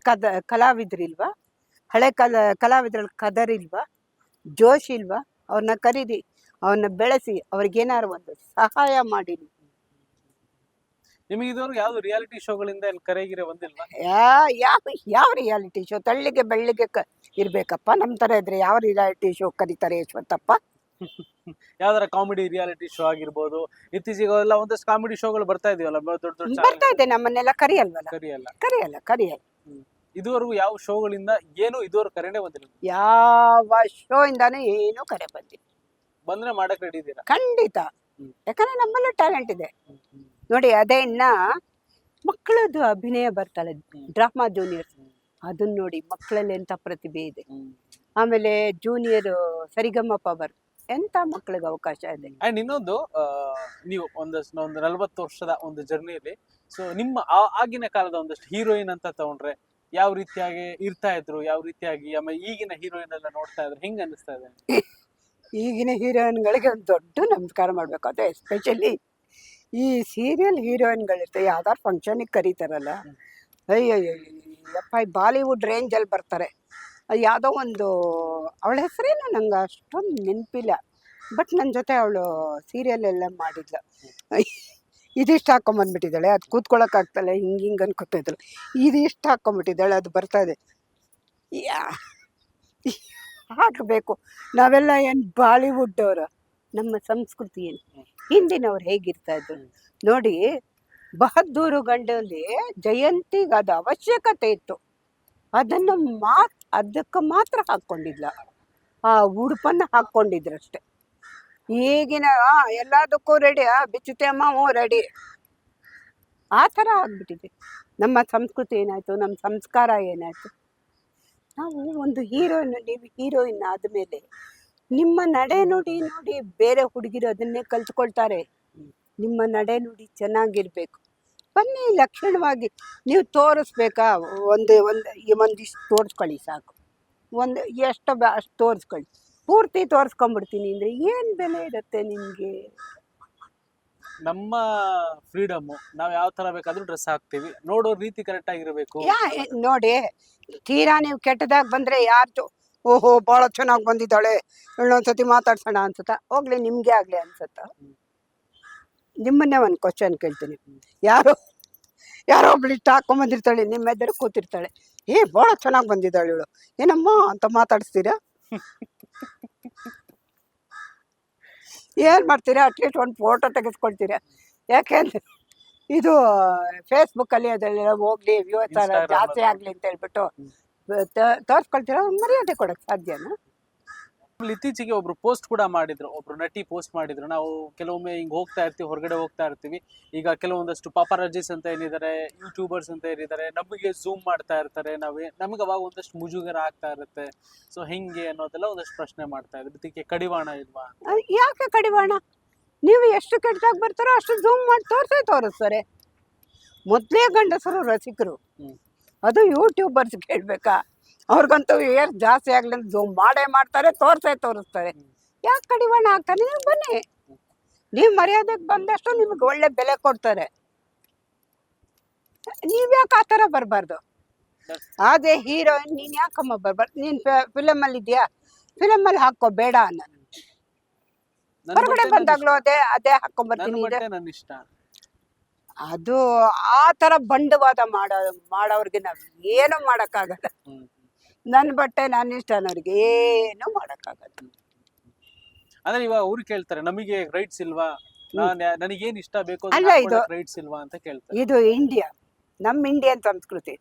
ಕಲಾವಿದ್ರಿಲ್ವಾ, ಹಳೆ ಕಲಾವಿದ್ರಲ್ಲಿ ಕದರ್ ಇಲ್ವಾ, ಜೋಶ್ ಇಲ್ವಾ? ಅವ್ರನ್ನ ಕರೀರಿ, ಅವ್ರನ್ನ ಬೆಳೆಸಿ, ಅವ್ರಿಗೇನಾರು ಒಂದು ಸಹಾಯ ಮಾಡಿ. ನಿಮಗೆ ಇದುವರೆಗೂ ಯಾವ್ದು ರಿಯಾಲಿಟಿ ಶೋಗಳಿಂದ ಕರೆಗಿರೆ ಬಂದಿಲ್ವಾ? ಯಾವ ರಿಯಾಲಿಟಿ ಶೋ ತಳ್ಳಿಗೆ ಬೆಳ್ಳಿಗೆ ಇರ್ಬೇಕಪ್ಪ? ನಮ್ಮ ಥರ ಇದ್ರೆ ಯಾವ ರಿಯಾಲಿಟಿ ಶೋ ಕರೀತಾರೆ ಯಶವಂತಪ್ಪ? ಯಾವ್ದಾರ ಕಾಮಿಡಿ ರಿಯಾಲಿಟಿ ಶೋ ಆಗಿರ್ಬೋದು. ಇತ್ತೀಚೆಗೆ ಎಲ್ಲ ಒಂದಷ್ಟು ಕಾಮಿಡಿ ಶೋಗಳು ಬರ್ತಾ ಇದೆಯಲ್ಲ, ದೊಡ್ಡ ಬರ್ತಾ ಇದೆ, ನಮ್ಮನ್ನೆಲ್ಲ ಕರಿಯಲ್ಲ. ಕರಿಯಲ್ಲ. ಇದುವರೆಗೂ ಯಾವ ಶೋಗಳಿಂದ ಏನು ಇದುವರೆಗೂ ಕರೆನೇ ಬಂದಿಲ್ಲ? ಯಾವ ಶೋ ಇಂದಾನು ಏನು ಕರೆ ಬಂದಿಲ್ಲ. ಬಂದ್ರೆ ಮಾಡಕ್ ರೆಡಿ ಇದ್ದೀರಾ? ಖಂಡಿತ. ಯಾಕಂದ್ರೆ ನಮ್ಮಲ್ಲೂ ಟ್ಯಾಲೆಂಟ್ ಇದೆ. ನೋಡಿ, ಅದೇ ಇನ್ನ ಮಕ್ಕಳದ್ದು ಅಭಿನಯ ಬರ್ತಾಳೆ, ಡ್ರಾಮಾ ಜೂನಿಯರ್ಸ್, ಅದನ್ನ ನೋಡಿ ಮಕ್ಕಳಲ್ಲಿ ಎಂಥ ಪ್ರತಿಭೆ ಇದೆ. ಆಮೇಲೆ ಜೂನಿಯರ್ ಸರಿಗಮಪ ಎಂಥ ಮಕ್ಕಳಿಗೆ ಅವಕಾಶ ಇದೆ. ಅಂಡ್ ಇನ್ನೊಂದು, ನೀವು ಒಂದು 40 ವರ್ಷದ ಒಂದು ಜರ್ನಿಯಲ್ಲಿ, ಸೊ ನಿಮ್ಮ ಆಗಿನ ಕಾಲದ ಒಂದಷ್ಟು ಹೀರೋಯಿನ್ ಅಂತ ತಗೊಂಡ್ರೆ ಯಾವ ರೀತಿಯಾಗಿ ಇರ್ತಾ ಇದ್ರು, ಯಾವ ರೀತಿಯಾಗಿ, ಆಮೇಲೆ ಈಗಿನ ಹೀರೋಯಿನ್ ಎಲ್ಲ ನೋಡ್ತಾ ಇದ್ರೆ ಹೆಂಗ್ ಅನಿಸ್ತಾ ಇದೆ? ಈಗಿನ ಹೀರೋಯಿನ್ಗಳಿಗೆ ಒಂದು ದೊಡ್ಡ ನಮಸ್ಕಾರ ಮಾಡ್ಬೇಕು. ಅದು ಎಸ್ಪೆಷಲಿ ಈ ಸೀರಿಯಲ್ ಹೀರೋಯಿನ್ಗಳಿರ್ತವೆ, ಯಾವ್ದಾರು ಫಂಕ್ಷನಿಗೆ ಕರೀತಾರಲ್ಲ, ಅಯ್ಯಪ್ಪ, ಬಾಲಿವುಡ್ ರೇಂಜಲ್ಲಿ ಬರ್ತಾರೆ. ಅದು ಯಾವುದೋ ಒಂದು, ಅವಳ ಹೆಸರೇನು ನಂಗೆ ಅಷ್ಟೊಂದು ನೆನಪಿಲ್ಲ, ಬಟ್ ನನ್ನ ಜೊತೆ ಅವಳು ಸೀರಿಯಲ್ ಎಲ್ಲ ಮಾಡಿದ್ಲು. ಇದಿಷ್ಟು ಹಾಕೊಂಬಂದ್ಬಿಟ್ಟಿದ್ದಾಳೆ, ಅದು ಕೂತ್ಕೊಳ್ಳೋಕ್ಕಾಗ್ತಲ್ಲ, ಹಿಂಗೆ ಅನ್ಕೊತಿದ್ಳು. ಇದಿಷ್ಟು ಹಾಕ್ಕೊಂಬಿಟ್ಟಿದ್ದಾಳೆ, ಅದು ಬರ್ತಾಯಿದೆ. ಹಾಕಬೇಕು. ನಾವೆಲ್ಲ ಏನು ಬಾಲಿವುಡ್ ಅವರ? ನಮ್ಮ ಸಂಸ್ಕೃತಿ ಏನು? ಹಿಂದಿನವ್ರು ಹೇಗಿರ್ತಾ ಇದ್ರು ನೋಡಿ. ಬಹದ್ದೂರು ಗಂಡಲ್ಲಿ ಜಯಂತಿಗೆ ಅದು ಅವಶ್ಯಕತೆ ಇತ್ತು, ಅದನ್ನು ಅದಕ್ಕೆ ಮಾತ್ರ ಹಾಕ್ಕೊಂಡಿದ್ಲ, ಆ ಉಡುಪನ್ನು ಹಾಕ್ಕೊಂಡಿದ್ರಷ್ಟೆ. ಈಗಿನ ಎಲ್ಲದಕ್ಕೂ ರೆಡಿ, ಬಿಚ್ಚುತ್ತೆ ಅಮ್ಮ, ರೆಡಿ, ಆ ಥರ ಆಗ್ಬಿಟ್ಟಿದೆ. ನಮ್ಮ ಸಂಸ್ಕೃತಿ ಏನಾಯಿತು? ನಮ್ಮ ಸಂಸ್ಕಾರ ಏನಾಯಿತು? ನಾವು ಒಂದು ನೀವು ಹೀರೋಯಿನ್ ಆದಮೇಲೆ ನಿಮ್ಮ ನಡೆ ನುಡಿ ನೋಡಿ ಬೇರೆ ಹುಡುಗಿರು ಅದನ್ನೇ ಕಲ್ತ್ಕೊಳ್ತಾರೆ. ನಿಮ್ಮ ನಡೆ ನುಡಿ ಚೆನ್ನಾಗಿರ್ಬೇಕು. ಬನ್ನಿ, ಲಕ್ಷಣವಾಗಿ ನೀವು ತೋರಿಸ್ಬೇಕಾ? ಒಂದಿಷ್ಟು ತೋರಿಸ್ಕೊಳ್ಳಿ ಸಾಕು. ಎಷ್ಟು ಅಷ್ಟು ತೋರಿಸ್ಕೊಳ್ಳಿ. ಪೂರ್ತಿ ತೋರಿಸ್ಕೊಂಡ್ಬಿಡ್ತೀನಿ ಅಂದರೆ ಏನು ಬೆಲೆ ಇರುತ್ತೆ ನಿಮಗೆ? ನಮ್ಮ ಫ್ರೀಡಮ್, ನಾವು ಯಾವ ತರ ಬೇಕಾದ್ರೂ ಡ್ರೆಸ್ ಹಾಕ್ತೀವಿ, ನೋಡೋ ರೀತಿ ಕರೆಕ್ಟ್ ಆಗಿರಬೇಕು. ನೋಡಿ, ತೀರಾ ನೀವು ಕೆಟ್ಟದಾಗ ಬಂದ್ರೆ ಯಾರು ಓಹೋ ಭಾಳ ಚೆನ್ನಾಗಿ ಬಂದಿದ್ದಾಳೆ, ಇನ್ನೊಂದ್ಸತಿ ಮಾತಾಡ್ಸೋಣ ಅನ್ಸುತ್ತಾ? ಹೋಗ್ಲಿ, ನಿಮ್ಗೆ ಆಗ್ಲಿ ಅನ್ಸುತ್ತಾ? ನಿಮ್ಮನ್ನೇ ಒಂದು ಕ್ವಶನ್ ಕೇಳ್ತೀನಿ. ಯಾರೋ ಯಾರೋ ಒಬ್ಳು ಇಷ್ಟ ಹಾಕೊಂಬಂದಿರ್ತಾಳೆ, ನಿಮ್ಮ ಎದುರು ಕೂತಿರ್ತಾಳೆ, ಭಾಳ ಚೆನ್ನಾಗಿ ಬಂದಿದ್ದಾಳೆ ಇವಳು, ಏನಮ್ಮ ಅಂತ ಮಾತಾಡಿಸ್ತೀರಾ? ಏನು ಮಾಡ್ತೀರಾ? ಅಟ್ಲೀಸ್ಟ್ ಒಂದು ಫೋಟೋ ತೆಗೆಸ್ಕೊಳ್ತೀರಾ. ಯಾಕೆಂದ್ರೆ ಇದು ಫೇಸ್ಬುಕ್ಕಲ್ಲಿ ಅದೆಲ್ಲ ಹೋಗ್ಲಿ ವ್ಯೂಸ್ Instagram ಜಾಸ್ತಿ ಆಗಲಿ ಅಂತ ಹೇಳ್ಬಿಟ್ಟು ತೋರಿಸ್ಕೊಳ್ತೀರಾ? ಮರ್ಯಾದೆ ಕೊಡೋಕ್ಕೆ ಸಾಧ್ಯನಾ? ಇತ್ತೀಚೆಗೆ ಒಬ್ರು ಪೋಸ್ಟ್ ಕೂಡ ಮಾಡಿದ್ರು, ಒಬ್ರು ನಟಿ ಪೋಸ್ಟ್ ಮಾಡಿದ್ರು. ನಾವು ಕೆಲವೊಮ್ಮೆ ಹಿಂಗ್ ಹೋಗ್ತಾ ಇರ್ತೀವಿ, ಹೊರಗಡೆ ಹೋಗ್ತಾ ಇರ್ತೀವಿ. ಈಗ ಕೆಲವೊಂದಷ್ಟು ಪಾಪಾರಾಜಿಸ್ ಅಂತ ಏನಿದ್ದಾರೆ, ಯೂಟ್ಯೂಬರ್ಸ್ ಅಂತ ಏನಿದ್ದಾರೆ, ನಮಗೆ ಝೂಮ್ ಮಾಡ್ತಾ ಇರ್ತಾರೆ. ನಮಗೆ ಅವಾಗ ಒಂದಷ್ಟು ಮುಜುಗರ ಆಗ್ತಾ ಇರುತ್ತೆ. ಸೊ ಹೆಂಗೆ ಅನ್ನೋದೆಲ್ಲ ಒಂದಷ್ಟು ಪ್ರಶ್ನೆ ಮಾಡ್ತಾ ಇದ್ರು. ಇದಕ್ಕೆ ಕಡಿವಾಣ ಇಲ್ವಾ? ಯಾಕೆ ಕಡಿವಾಣ? ನೀವು ಎಷ್ಟು ಕೆಟ್ಟದಾಗ ಬರ್ತಾರೋ ಅಷ್ಟು ಝೂಮ್ ಮಾಡಿ ತೋರಿಸ್ತಾರೆ. ಮೊದಲೇ ಗಂಡಸರು ರಸಿಕರು, ಅದು ಯೂಟ್ಯೂಬರ್ಸ್ ಕೇಳ್ಬೇಕಾ? ಅವ್ರಿಗಂತೂ ಏರ್ ಜಾಸ್ತಿ ಆಗ್ಲಿ ಅಂತ ಝೂಮ್ ಮಾಡೇ ಮಾಡ್ತಾರೆ, ತೋರಿಸ್ತಾರೆ. ಯಾಕೆ ಕಡಿವಾಣ ಆಗ್ತಾರೆ? ನೀವು ಬನ್ನಿ, ನೀವು ಮರ್ಯಾದೆಗೆ ಬಂದಷ್ಟು ನಿಮ್ಗೆ ಒಳ್ಳೆ ಬೆಲೆ ಕೊಡ್ತಾರೆ. ನೀವ್ಯಾಕೆ ಆ ಥರ ಬರಬಾರ್ದು? ಅದೇ ಹೀರೋಯಿನ್ ನೀನು ಯಾಕಮ್ಮ ಬರಬಾರ್ದು? ನೀನು ಫಿಲಮಲ್ಲಿ ಇದೆಯಾ, ಫಿಲಮಲ್ಲಿ ಹಾಕೋ, ಬೇಡ ಅನ್ನೋ. ಹೊರಗಡೆ ಬಂದಾಗ್ಲೂ ಅದೇ ಹಾಕೊಂಡ್ಬರ್ತೀನಿ. ನನ್ನ ಇಷ್ಟ. ಅದು ಆ ಥರ ಬಂಡವಾದ ಮಾಡೋರ್ಗೆ ನಾವು ಏನೂ ಮಾಡೋಕ್ಕಾಗಲ್ಲ. ನನ್ನ ಬಟ್ಟೆ ನನ್ನ ಇಷ್ಟ ಅನ್ನೋರಿಗೆ ಏನೂ ಮಾಡೋಕ್ಕಾಗಲ್ಲ. ಅಂದ್ರೆ ಇವಾಗ ಅವ್ರು ಕೇಳ್ತಾರೆ, ನಮಗೆ ರೈಟ್ಸ್ ಇಲ್ವಾ, ನನಗೇನ್ ಇಷ್ಟ ಬೇಕೋ ಅಲ್ಲ, ಇದು ರೈಟ್ಸ್ ಇಲ್ವಾ ಅಂತ ಕೇಳ್ತಾರೆ. ಇದು ಇಂಡಿಯಾ, ನಮ್ಮ ಇಂಡಿಯನ್ ಸಂಸ್ಕೃತಿ.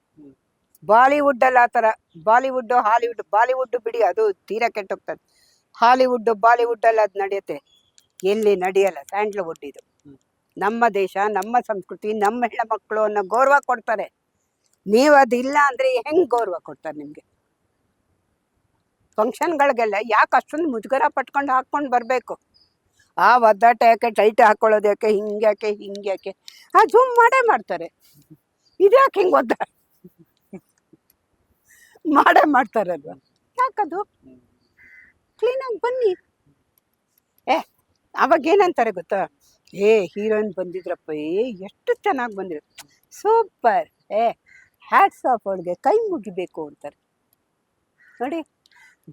ಬಾಲಿವುಡ್ ಅಲ್ಲಿ ಆ ಥರ, ಬಾಲಿವುಡ್ ಹಾಲಿವುಡ್, ಬಾಲಿವುಡ್ ಬಿಡಿ ಅದು ತೀರಾ ಕೆಟ್ಟೋಗ್ತದೆ. ಹಾಲಿವುಡ್ ಬಾಲಿವುಡ್ ಅಲ್ಲಿ ಅದು ನಡೆಯುತ್ತೆ, ಎಲ್ಲಿ ನಡೆಯಲ್ಲ. ಸ್ಯಾಂಡ್ಲ್ವುಡ್ ಇದು ನಮ್ಮ ದೇಶ, ನಮ್ಮ ಸಂಸ್ಕೃತಿ, ನಮ್ಮ ಹೆಣ್ಮಕ್ಳು ಅನ್ನೋ ಗೌರವ ಕೊಡ್ತಾರೆ. ನೀವು ಅದಿಲ್ಲ ಅಂದ್ರೆ ಹೆಂಗ್ ಗೌರವ ಕೊಡ್ತಾರೆ ನಿಮ್ಗೆ? ಫಂಕ್ಷನ್ಗಳಿಗೆಲ್ಲ ಯಾಕೆ ಅಷ್ಟೊಂದು ಮುಜುಗರ ಪಟ್ಕೊಂಡು ಹಾಕ್ಕೊಂಡು ಬರಬೇಕು? ಆ ಒದ್ದಾಟ ಯಾಕೆ, ಟೈಟ್ ಹಾಕೊಳ್ಳೋದು ಯಾಕೆ, ಹಿಂಗ್ಯಾಕೆ ಆ ಝೂಮ್ ಮಾಡೇ ಮಾಡ್ತಾರೆ. ಇದ್ಯಾಕೆ ಹಿಂಗೆ ಮಾಡೇ ಮಾಡ್ತಾರಲ್ವ? ಯಾಕದು? ಕ್ಲೀನಾಗಿ ಬನ್ನಿ. ಅವಾಗ ಏನಂತಾರೆ ಗೊತ್ತಾ? ಹೀರೋಯಿನ್ ಬಂದಿದ್ರಪ್ಪ, ಎಷ್ಟು ಚೆನ್ನಾಗಿ ಬಂದಿದ್ರು, ಸೂಪರ್, ಹ್ಯಾಟ್ಸ್ ಆಫ್, ಅವ್ಳಿಗೆ ಕೈ ಮುಗಿಬೇಕು ಅಂತಾರೆ ನೋಡಿ.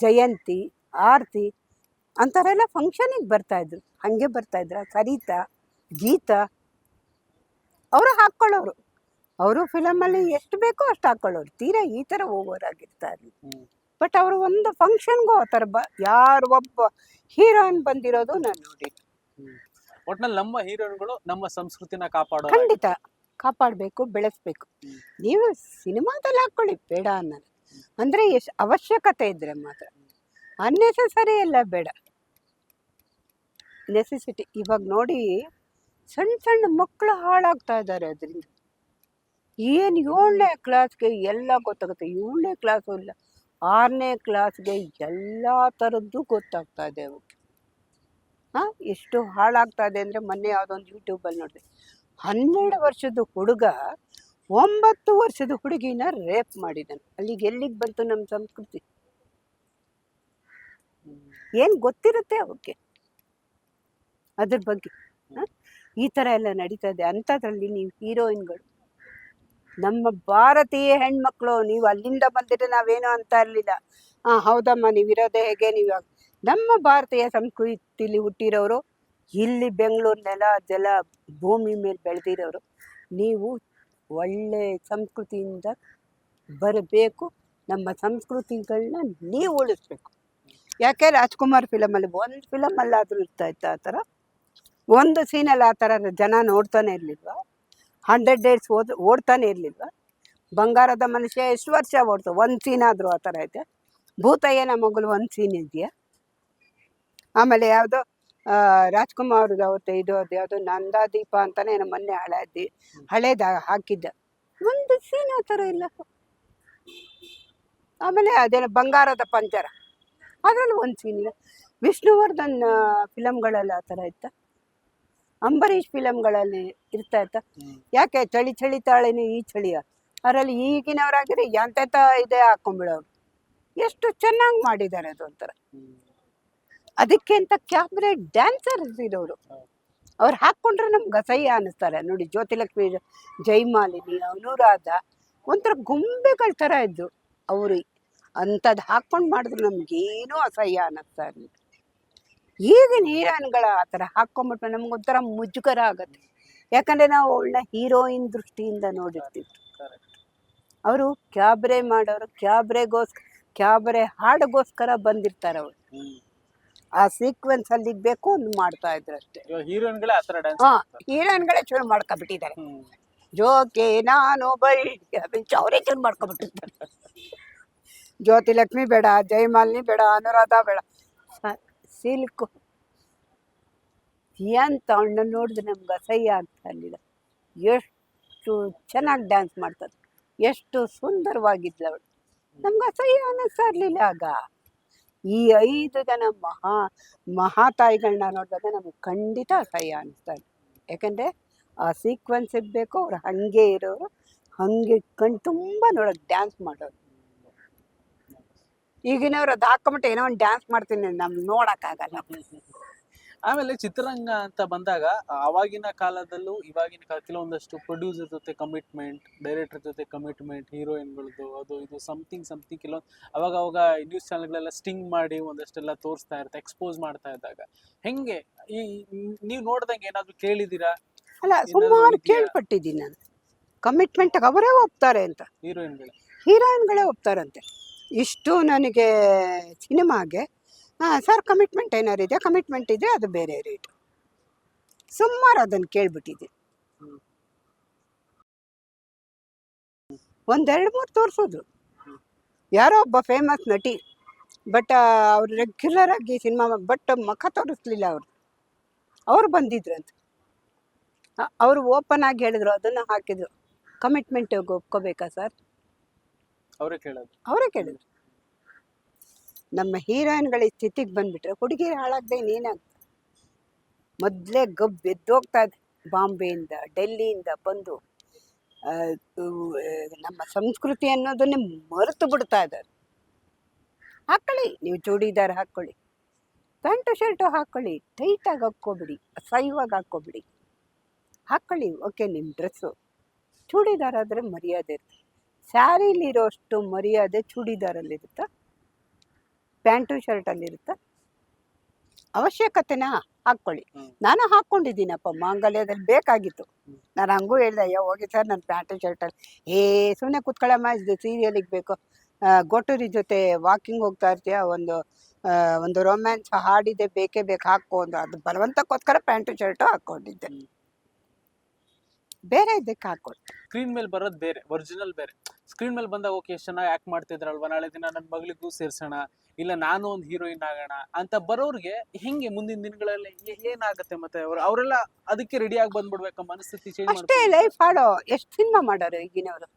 ಜಯಂತಿ, ಆರತಿ ಅಂಥವರೆಲ್ಲ ಫಂಕ್ಷನಿಗೆ ಬರ್ತಾಯಿದ್ರು, ಹಾಗೆ ಬರ್ತಾಯಿದ್ರ? ಸರಿತಾ, ಗೀತಾ ಅವರು ಹಾಕ್ಕೊಳ್ಳೋರು, ಅವರು ಫಿಲಮಲ್ಲಿ ಎಷ್ಟು ಬೇಕೋ ಅಷ್ಟು ಹಾಕ್ಕೊಳ್ಳೋರು, ತೀರಾ ಈ ಥರ ಓವರ್ ಆಗಿರ್ತಾರೆ. ಬಟ್ ಅವರು ಒಂದು ಫಂಕ್ಷನ್ಗೂ ಆ ಥರ ಯಾರು ಒಬ್ಬ ಹೀರೋಯಿನ್ ಬಂದಿರೋದು ನಾನು ನೋಡಿಲ್ಲ. ಒಟ್ನಲ್ಲಿ ನಮ್ಮ ಹೀರೋಯಿನ್ಗಳು ನಮ್ಮ ಸಂಸ್ಕೃತಿನ ಕಾಪಾಡೋ, ಖಂಡಿತ ಕಾಪಾಡಬೇಕು, ಬೆಳೆಸ್ಬೇಕು. ನೀವು ಸಿನಿಮಾದಲ್ಲಿ ಹಾಕ್ಕೊಳ್ಳಿ, ಬೇಡ ಅನ್ನೋದು. ಅಂದರೆ ಎಷ್ಟು ಅವಶ್ಯಕತೆ ಇದ್ರೆ ಮಾತ್ರ, ಅನ್ನೆಸೆಸರಿ ಎಲ್ಲ ಬೇಡ, ನೆಸೆಸಿಟಿ. ಇವಾಗ ನೋಡಿ, ಸಣ್ಣ ಸಣ್ಣ ಮಕ್ಕಳು ಹಾಳಾಗ್ತಾ ಇದ್ದಾರೆ ಅದರಿಂದ. ಏನು 7ನೇ ಕ್ಲಾಸ್ಗೆ ಎಲ್ಲ ಗೊತ್ತಾಗುತ್ತೆ, 7ನೇ ಕ್ಲಾಸು ಇಲ್ಲ 6ನೇ ಕ್ಲಾಸ್ಗೆ ಎಲ್ಲ ಥರದ್ದು ಗೊತ್ತಾಗ್ತಾ ಇದೆ ಅವಕ್ಕೆ. ಎಷ್ಟು ಹಾಳಾಗ್ತಾ ಇದೆ ಅಂದರೆ, ಮೊನ್ನೆ ಯಾವುದೊಂದು ಯೂಟ್ಯೂಬಲ್ಲಿ ನೋಡಿದೆ, 12 ವರ್ಷದ ಹುಡುಗ 9 ವರ್ಷದ ಹುಡುಗಿನ ರೇಪ್ ಮಾಡಿದ್ದಾನೆ. ಅಲ್ಲಿಗೆ ಎಲ್ಲಿಗೆ ಬಂತು ನಮ್ಮ ಸಂಸ್ಕೃತಿ? ಏನು ಗೊತ್ತಿರುತ್ತೆ ಅವಕ್ಕೆ ಅದ್ರ ಬಗ್ಗೆ? ಈ ಥರ ಎಲ್ಲ ನಡೀತಾ ಇದೆ. ಅಂಥದ್ರಲ್ಲಿ ನೀವು ಹೀರೋಯಿನ್ಗಳು, ನಮ್ಮ ಭಾರತೀಯ ಹೆಣ್ಮಕ್ಳು, ನೀವು ಅಲ್ಲಿಂದ ಬಂದಿದ್ರೆ ನಾವೇನೋ ಅಂತ ಇರಲಿಲ್ಲ. ಹೌದಮ್ಮ, ನೀವಿರೋದೇ ಹೇಗೆ, ನೀವು ನಮ್ಮ ಭಾರತೀಯ ಸಂಸ್ಕೃತಿಲಿ ಹುಟ್ಟಿರೋರು, ಇಲ್ಲಿ ಬೆಂಗಳೂರು ನೆಲ ಜಲ ಭೂಮಿ ಮೇಲೆ ಬೆಳೆದಿರೋರು, ನೀವು ಒಳ್ಳೆ ಸಂಸ್ಕೃತಿಯಿಂದ ಬರಬೇಕು. ನಮ್ಮ ಸಂಸ್ಕೃತಿಗಳನ್ನ ನೀವು ಉಳಿಸ್ಬೇಕು. ಯಾಕೆ ರಾಜ್ಕುಮಾರ್ ಫಿಲಮಲ್ಲಿ ಒಂದು ಫಿಲಮಲ್ಲಾದರೂ ಇರ್ತಾ ಇತ್ತು ಆ ಥರ? ಒಂದು ಸೀನಲ್ಲಿ ಆ ಥರ ಜನ ನೋಡ್ತಾನೆ ಇರಲಿಲ್ವಾ? 100 ಡೇಸ್ ಓಡ್ತಾನೆ ಇರಲಿಲ್ವಾ? ಬಂಗಾರದ ಮನುಷ್ಯ ಎಷ್ಟು ವರ್ಷ ಓಡ್ತು? ಒಂದು ಸೀನ್ ಆದರೂ ಆ ಥರ ಐತೆ? ಭೂತಯ್ಯನ ಮಗಳು ಒಂದು ಸೀನ್ ಇದೆಯಾ? ಆಮೇಲೆ ಯಾವುದೋ ರಾಜ್ಕುಮಾರ್ ಅವತ್ತು ಇದು ಅದು ಯಾವುದೋ ನಂದಾದೀಪ ಅಂತಾನೆ ನಮ್ಮ ಮೊನ್ನೆ ಹಳೇದ ಹಾಕಿದ್ದ, ಒಂದು ಸೀನ್ ಆ ಥರ ಇಲ್ಲ. ಆಮೇಲೆ ಅದೇನೋ ಬಂಗಾರದ ಪಂಜರ, ಅದರಲ್ಲಿ ಒಂದು ಸೀನ್ ಇಲ್ಲ. ವಿಷ್ಣುವರ್ಧನ್ ಫಿಲಮ್ಗಳಲ್ಲಿ ಆ ಥರ ಇತ್ತ? ಅಂಬರೀಷ್ ಫಿಲಮ್ಗಳಲ್ಲಿ ಇರ್ತಾ ಇತ್ತ? ಯಾಕೆ ಚಳಿ ಚಳಿ ತಾಳೇನು ಈ ಚಳಿಯ? ಅದರಲ್ಲಿ ಈಗಿನವರಾಗಿದ್ರೆ ಎಂತೆಂಥ ಇದೇ ಹಾಕೊಂಡ್ಬಿಡೋರು. ಎಷ್ಟು ಚೆನ್ನಾಗಿ ಮಾಡಿದ್ದಾರೆ ಅದು ಒಂಥರ. ಅದಕ್ಕೆ ಅಂತ ಕ್ಯಾಮ್ರೆ ಡ್ಯಾನ್ಸರ್ಸ್ ಇರೋರು, ಅವ್ರು ಹಾಕ್ಕೊಂಡ್ರೆ ನಮ್ಗೆ ಅಸಹ್ಯ ಅನ್ನಿಸ್ತಾರೆ ನೋಡಿ. ಜ್ಯೋತಿಲಕ್ಷ್ಮಿ, ಜೈಮಾಲಿನಿ, ಅನುರಾಧ ಒಂಥರ ಗೊಂಬೆಗಳ ಥರ ಇದ್ದು, ಅವರು ಅಂಥದ್ದು ಹಾಕ್ಕೊಂಡು ಮಾಡಿದ್ರು ನಮಗೇನೂ ಅಸಹ್ಯ ಅನ್ನಿಸ್ತಾ ಇರಲಿಲ್ಲ. ಈಗಿನ ಹೀರೋಯಿನ್ಗಳ ಆ ಥರ ಹಾಕ್ಕೊಂಬಿಟ್ರೆ ನಮ್ಗೊಂಥರ ಮುಜುಗರ ಆಗತ್ತೆ. ಯಾಕಂದ್ರೆ ನಾವು ಅವಳನ್ನ ಹೀರೋಯಿನ್ ದೃಷ್ಟಿಯಿಂದ ನೋಡಿರ್ತೀವಿ. ಅವರು ಕ್ಯಾಬ್ರೆ ಮಾಡೋರು, ಕ್ಯಾಬ್ರೆ ಹಾಡಿಗೋಸ್ಕರ ಬಂದಿರ್ತಾರೆ ಅವರು. ಆ ಸೀಕ್ವೆನ್ಸ್ ಅಲ್ಲಿ ಬೇಕು ಒಂದು ಮಾಡ್ತಾ ಇದ್ರು ಅಷ್ಟೇ. ಹೀರೋಯಿನ್ಗಳೇ ಆತರ ಡ್ಯಾನ್ಸ್ ಹಾ, ಹೀರೋಯಿನ್ಗಳೇ ಚೂರು ಮಾಡ್ಕೊಬಿಟ್ಟಿದ್ದಾರೆ. ಜೋಕೆ ನಾನು ಅವರೇ ಚೂರು ಮಾಡ್ಕೊಬಿಟ್ಟಿರ್ತಾರೆ. ಜ್ಯೋತಿ ಲಕ್ಷ್ಮಿ ಬೇಡ, ಜಯಮಾಲಿನಿ ಬೇಡ, ಅನುರಾಧ ಬೇಡ, ಸಿಲ್ಕು ಎಂತ ಅವಳನ್ನ ನೋಡಿದ್ರೆ ನಮ್ಗೆ ಅಸಹ್ಯ ಆಗ್ತಾ ಇರಲಿಲ್ಲ. ಎಷ್ಟು ಚೆನ್ನಾಗಿ ಡ್ಯಾನ್ಸ್ ಮಾಡ್ತಾರೆ, ಎಷ್ಟು ಸುಂದರವಾಗಿದ್ಲು ಅವಳು. ನಮ್ಗೆ ಅಸಹ್ಯ ಅನ್ನಿಸ್ತಾ ಇರಲಿಲ್ಲ ಆಗ. ಈ 5 ಜನ ಮಹಾತಾಯಿಗಳನ್ನ ನೋಡಿದಾಗ ನಮ್ಗೆ ಖಂಡಿತ ಅಸಹ್ಯ ಅನ್ನಿಸ್ತಾ ಇದೆ. ಯಾಕಂದರೆ ಆ ಸೀಕ್ವೆನ್ಸ್ ಇರಬೇಕು, ಅವ್ರು ಹಾಗೆ ಇರೋರು, ಹಾಗೆ ಕಣ್ಣು ತುಂಬ ನೋಡೋದು, ಡ್ಯಾನ್ಸ್ ಮಾಡೋರು. ಈಗಿನವ್ರು ಅದು ಹಾಕೊಂಬಿಟ್ಟು ಏನೋ ಒಂದು ಡ್ಯಾನ್ಸ್ ಮಾಡ್ತೀನಿ, ನಮ್ಗೆ ನೋಡೋಕ್ಕಾಗಲ್ಲ. ಆಮೇಲೆ ಚಿತ್ರರಂಗ ಅಂತ ಬಂದಾಗ ಆವಾಗಿನ ಕಾಲದಲ್ಲೂ ಇವಾಗಿನ ಕಾಲ ಕೆಲವೊಂದಷ್ಟು ಪ್ರೊಡ್ಯೂಸರ್ ಜೊತೆ ಕಮಿಟ್ಮೆಂಟ್, ಡೈರೆಕ್ಟರ್ ಜೊತೆ ಕಮಿಟ್ಮೆಂಟ್, ಹೀರೋಯಿನ್ಗಳದ್ದು ಅದು ಇದು ಸಮಥಿಂಗ್ ಕೆಲವೊಂದು ಅವಾಗ ನ್ಯೂಸ್ ಚಾನೆಲ್ಗಳೆಲ್ಲ ಸ್ಟಿಂಗ್ ಮಾಡಿ ಒಂದಷ್ಟೆಲ್ಲ ತೋರಿಸ್ತಾ ಇರ್ತಾರೆ, ಎಕ್ಸ್ಪೋಸ್ ಮಾಡ್ತಾ ಇದ್ದಾಗ ಹೆಂಗೆ ಈ ನೀವು ನೋಡ್ದಂಗೆ ಏನಾದ್ರು ಕೇಳಿದ್ದೀರಾ? ಅಲ್ಲ, ಸುಮಾರು ಕೇಳ್ಪಟ್ಟಿದ್ದೀನಿ ನಾನು. ಕಮಿಟ್ಮೆಂಟ್ ಅವರೇ ಒಪ್ತಾರೆ ಅಂತ, ಹೀರೋಯಿನ್ಗಳೇ ಒಪ್ತಾರಂತೆ. ಇಷ್ಟು ನನಗೆ ಸಿನಿಮಾಗೆ ಸರ್ ಕಮಿಟ್ಮೆಂಟ್ ಏನಾರು ಇದೆ, ಕಮಿಟ್ಮೆಂಟ್ ಇದೆ, ಅದು ಬೇರೆ ರೇಟು. ಸುಮಾರು ಅದನ್ನು ಕೇಳ್ಬಿಟ್ಟಿದ್ದೀನಿ. 1-2-3 ತೋರಿಸೋದು. ಯಾರೋ ಒಬ್ಬ ಫೇಮಸ್ ನಟಿ, ಬಟ್ ಅವ್ರು ರೆಗ್ಯುಲರ್ ಆಗಿ ಸಿನಿಮಾ, ಬಟ್ ಮುಖ ತೋರಿಸ್ಲಿಲ್ಲ. ಅವ್ರು ಬಂದಿದ್ರಂತ, ಅವರು ಓಪನ್ ಆಗಿ ಹೇಳಿದ್ರು, ಅದನ್ನು ಹಾಕಿದ್ರು. ಕಮಿಟ್ಮೆಂಟ್ ಒಪ್ಕೋಬೇಕಾ ಸರ್? ಅವರೇ ಕೇಳಿದ್ರು. ನಮ್ಮ ಹೀರೋಯಿನ್ಗಳ ಸ್ಥಿತಿಗೆ ಬಂದ್ಬಿಟ್ರೆ ಹುಡುಗಿರು ಹಾಳಾಗದೆ ಇನ್ನೇನಾಗ್ತದೆ? ಮೊದಲೇ ಎದ್ದೋಗ್ತಾ ಇದೆ. ಬಾಂಬೆಯಿಂದ, ಡೆಲ್ಲಿಯಿಂದ ಬಂದು ನಮ್ಮ ಸಂಸ್ಕೃತಿ ಅನ್ನೋದನ್ನೇ ಮರೆತು ಬಿಡ್ತಾ ಇದ್ದಾರೆ. ಹಾಕ್ಕೊಳ್ಳಿ, ನೀವು ಚೂಡಿದಾರ್ ಹಾಕ್ಕೊಳ್ಳಿ, ಪ್ಯಾಂಟು ಶರ್ಟು ಹಾಕ್ಕೊಳ್ಳಿ, ಟೈಟಾಗಿ ಹಾಕ್ಕೊಬಿಡಿ, ಅಸಹ್ಯವಾಗಿ ಹಾಕ್ಕೊಬಿಡಿ, ಹಾಕ್ಕೊಳ್ಳಿ, ಓಕೆ ನಿಮ್ಮ ಡ್ರೆಸ್ಸು. ಚೂಡಿದಾರ್ ಆದರೆ ಮರ್ಯಾದೆ ಇರುತ್ತೆ. ಸ್ಯಾರಿಲಿರೋಷ್ಟು ಮರ್ಯಾದೆ ಚೂಡಿದಾರಲ್ಲಿರುತ್ತಾ, ಪ್ಯಾಂಟು ಶರ್ಟಲ್ಲಿರುತ್ತಾ? ಅವಶ್ಯಕತೆನಾ? ಹಾಕ್ಕೊಳ್ಳಿ. ನಾನು ಹಾಕ್ಕೊಂಡಿದ್ದೀನಪ್ಪ, ಮಾಂಗಲ್ಯದಲ್ಲಿ ಬೇಕಾಗಿತ್ತು. ನಾನು ಹಂಗೂ ಹೇಳ್ದೆ, ಅಯ್ಯೋ ಹೋಗಿ ಸರ್, ನನ್ನ ಪ್ಯಾಂಟು ಶರ್ಟಲ್ಲಿ ಸುಮ್ಮನೆ ಕೂತ್ಕೊಳ್ಳಮ್ಮ, ಇದು ಸೀರಿಯಲಿಗೆ ಬೇಕು, ಗೊಟೂರಿ ಜೊತೆ ವಾಕಿಂಗ್ ಹೋಗ್ತಾ ಇರ್ತೀಯ, ಒಂದು ರೊಮ್ಯಾನ್ಸ್ ಹಾಡಿದೆ, ಬೇಕೇ ಬೇಕು, ಹಾಕೋ ಒಂದು. ಅದು ಬಲವಂತಕ್ಕೋಸ್ಕರ ಪ್ಯಾಂಟು ಶರ್ಟು ಹಾಕ್ಕೊಂಡಿದ್ದೆ, ಬೇರೆ ಇದಕ್ಕೆ ಹಾಕ್ಕೊಂಡು. ಸ್ಕ್ರೀನ್ ಮೇಲೆ ಬರೋದು ಬೇರೆ, ಒರಿಜಿನಲ್ ಬೇರೆ. ಸ್ಕ್ರೀನ್ ಮೇಲೆ ಬಂದಾಗ ಓಕೆ, ಎಷ್ಟು ಚೆನ್ನಾಗಿ ಆ್ಯಕ್ಟ್ ಮಾಡ್ತಿದ್ರಲ್ವ, ನಾಳೆ ದಿನ ನನ್ನ ಮಗಳಿಗೂ ಸೇರ್ಸೋಣ, ಇಲ್ಲ ನಾನು ಒಂದು ಹೀರೋಯಿನ್ ಆಗೋಣ ಅಂತ ಬರೋರಿಗೆ ಹೆಂಗೆ ಮುಂದಿನ ದಿನಗಳಲ್ಲಿ ಏನಾಗುತ್ತೆ? ಮತ್ತೆ ಅವರೆಲ್ಲ ಅದಕ್ಕೆ ರೆಡಿ ಆಗಿ ಬಂದ್ಬಿಡ್ಬೇಕು, ಮನಸ್ಥಿತಿ ಚೇಂಜ್ ಅಷ್ಟೇ. ಲೈಫ್ ಹಾಡೋ ಎಷ್ಟು ಸಿನಿಮಾ ಮಾಡೋರು ಈಗಿನವರು.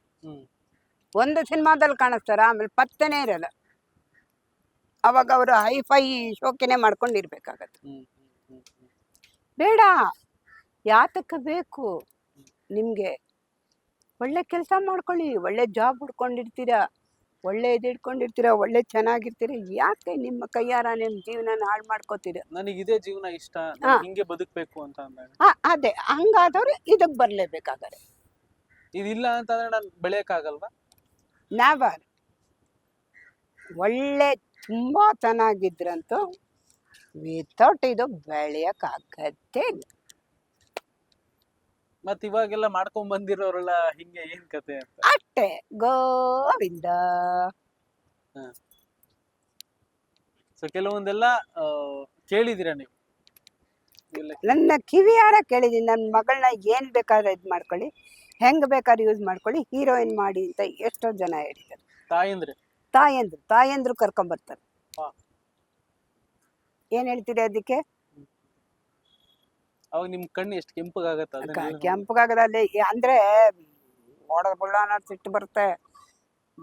ಒಂದು ಸಿನಿಮಾದಲ್ಲಿ ಕಾಣಿಸ್ತಾರ, ಆಮೇಲೆ ಪತ್ತೆನೇ ಇರಲ್ಲ. ಅವಾಗ ಅವರು ಹೈಫೈ ಶೋಕಿನೇ ಮಾಡ್ಕೊಂಡಿರ್ಬೇಕಾಗತ್ತೆ. ಬೇಡ, ಯಾತಕ್ಕೆ ಬೇಕು ನಿಮಗೆ? ಒಳ್ಳೆ ಕೆಲಸ ಮಾಡ್ಕೊಳ್ಳಿ, ಒಳ್ಳೆ ಜಾಬ್ ಹುಡ್ಕೊಂಡಿರ್ತೀರಾ, ಒಳ್ಳೆ ಇಟ್ಕೊಂಡಿರ್ತೀರಾ, ಒಳ್ಳೆ ಚೆನ್ನಾಗಿರ್ತೀರ. ಯಾಕೆ ನಿಮ್ಮ ಕೈಯಾರ ನಿಮ್ಮ ಜೀವನ ಹಾಳು ಮಾಡ್ಕೋತೀರ? ನನಗೆ ಇದೇ ಜೀವನ ಇಷ್ಟ, ಹಿಂಗೆ ಬದುಕಬೇಕು ಅಂತ ಅಂದಾಗ ಅದೇ ಹಂಗಾದವ್ರು ಇದಕ್ಕೆ ಬರಲೇಬೇಕಾದರೆ. ಇದಿಲ್ಲ ಅಂತಂದ್ರೆ ನಾನು ಬೆಳೆಯಕ್ಕಾಗಲ್ವಾ? ನಾವರ್ ಒಳ್ಳೆ ತುಂಬಾ ಚೆನ್ನಾಗಿದ್ರಂತೂ ವಿತೌಟ್ ಇದು ಬೆಳೆಯಕ್ಕಾಗತ್ತೇ ಇಲ್ಲ. ಮತ್ ಇವಾಗೆಲ್ಲ ಮಾಡ್ಕೊಂಡ್ ಬಂದಿರೋರೆಲ್ಲ ಹಿಂಗೆ ಏನ್ ಕತೆ ಅಂತ ಅಷ್ಟೇ. ಗೋವಿಂದ. ಸೊ ಕೆಲವೊಂದೆಲ್ಲ ಕೇಳಿದಿರ ನೀವು? ನನ್ನ ಕಿವಿಯಾರ ಕೇಳಿದೀನಿ. ನನ್ನ ಮಗಳನ್ನ ಏನ್ ಬೇಕಾದ್ರೆ ಇದ್ ಮಾಡ್ಕೊಳ್ಳಿ, ಹೆಂಗ್ ಬೇಕಾದ್ರೆ ಯೂಸ್ ಮಾಡ್ಕೊಳ್ಳಿ, ಹೀರೋಯಿನ್ ಮಾಡಿ ಅಂತ ಎಷ್ಟೋ ಜನ ಹೇಳಿದ್ದಾರೆ. ತಾಯಂದ್ರು ಕರ್ಕೊಂಬರ್ತಾರೆ. ಏನ್ ಹೇಳ್ತೀರಿ ಅದಕ್ಕೆ? ಅವಾಗ ನಿಮ್ ಕಣ್ಣು ಎಷ್ಟು ಕೆಂಪಗಾಗತ್ತ? ಕೆಂಪಗಾಗದಲ್ಲಿ ಅಂದ್ರೆ ನೋಡೋದ್ ಬುಳ್ಳ ಅನ್ನೋದು ಸಿಟ್ಟು ಬರುತ್ತೆ.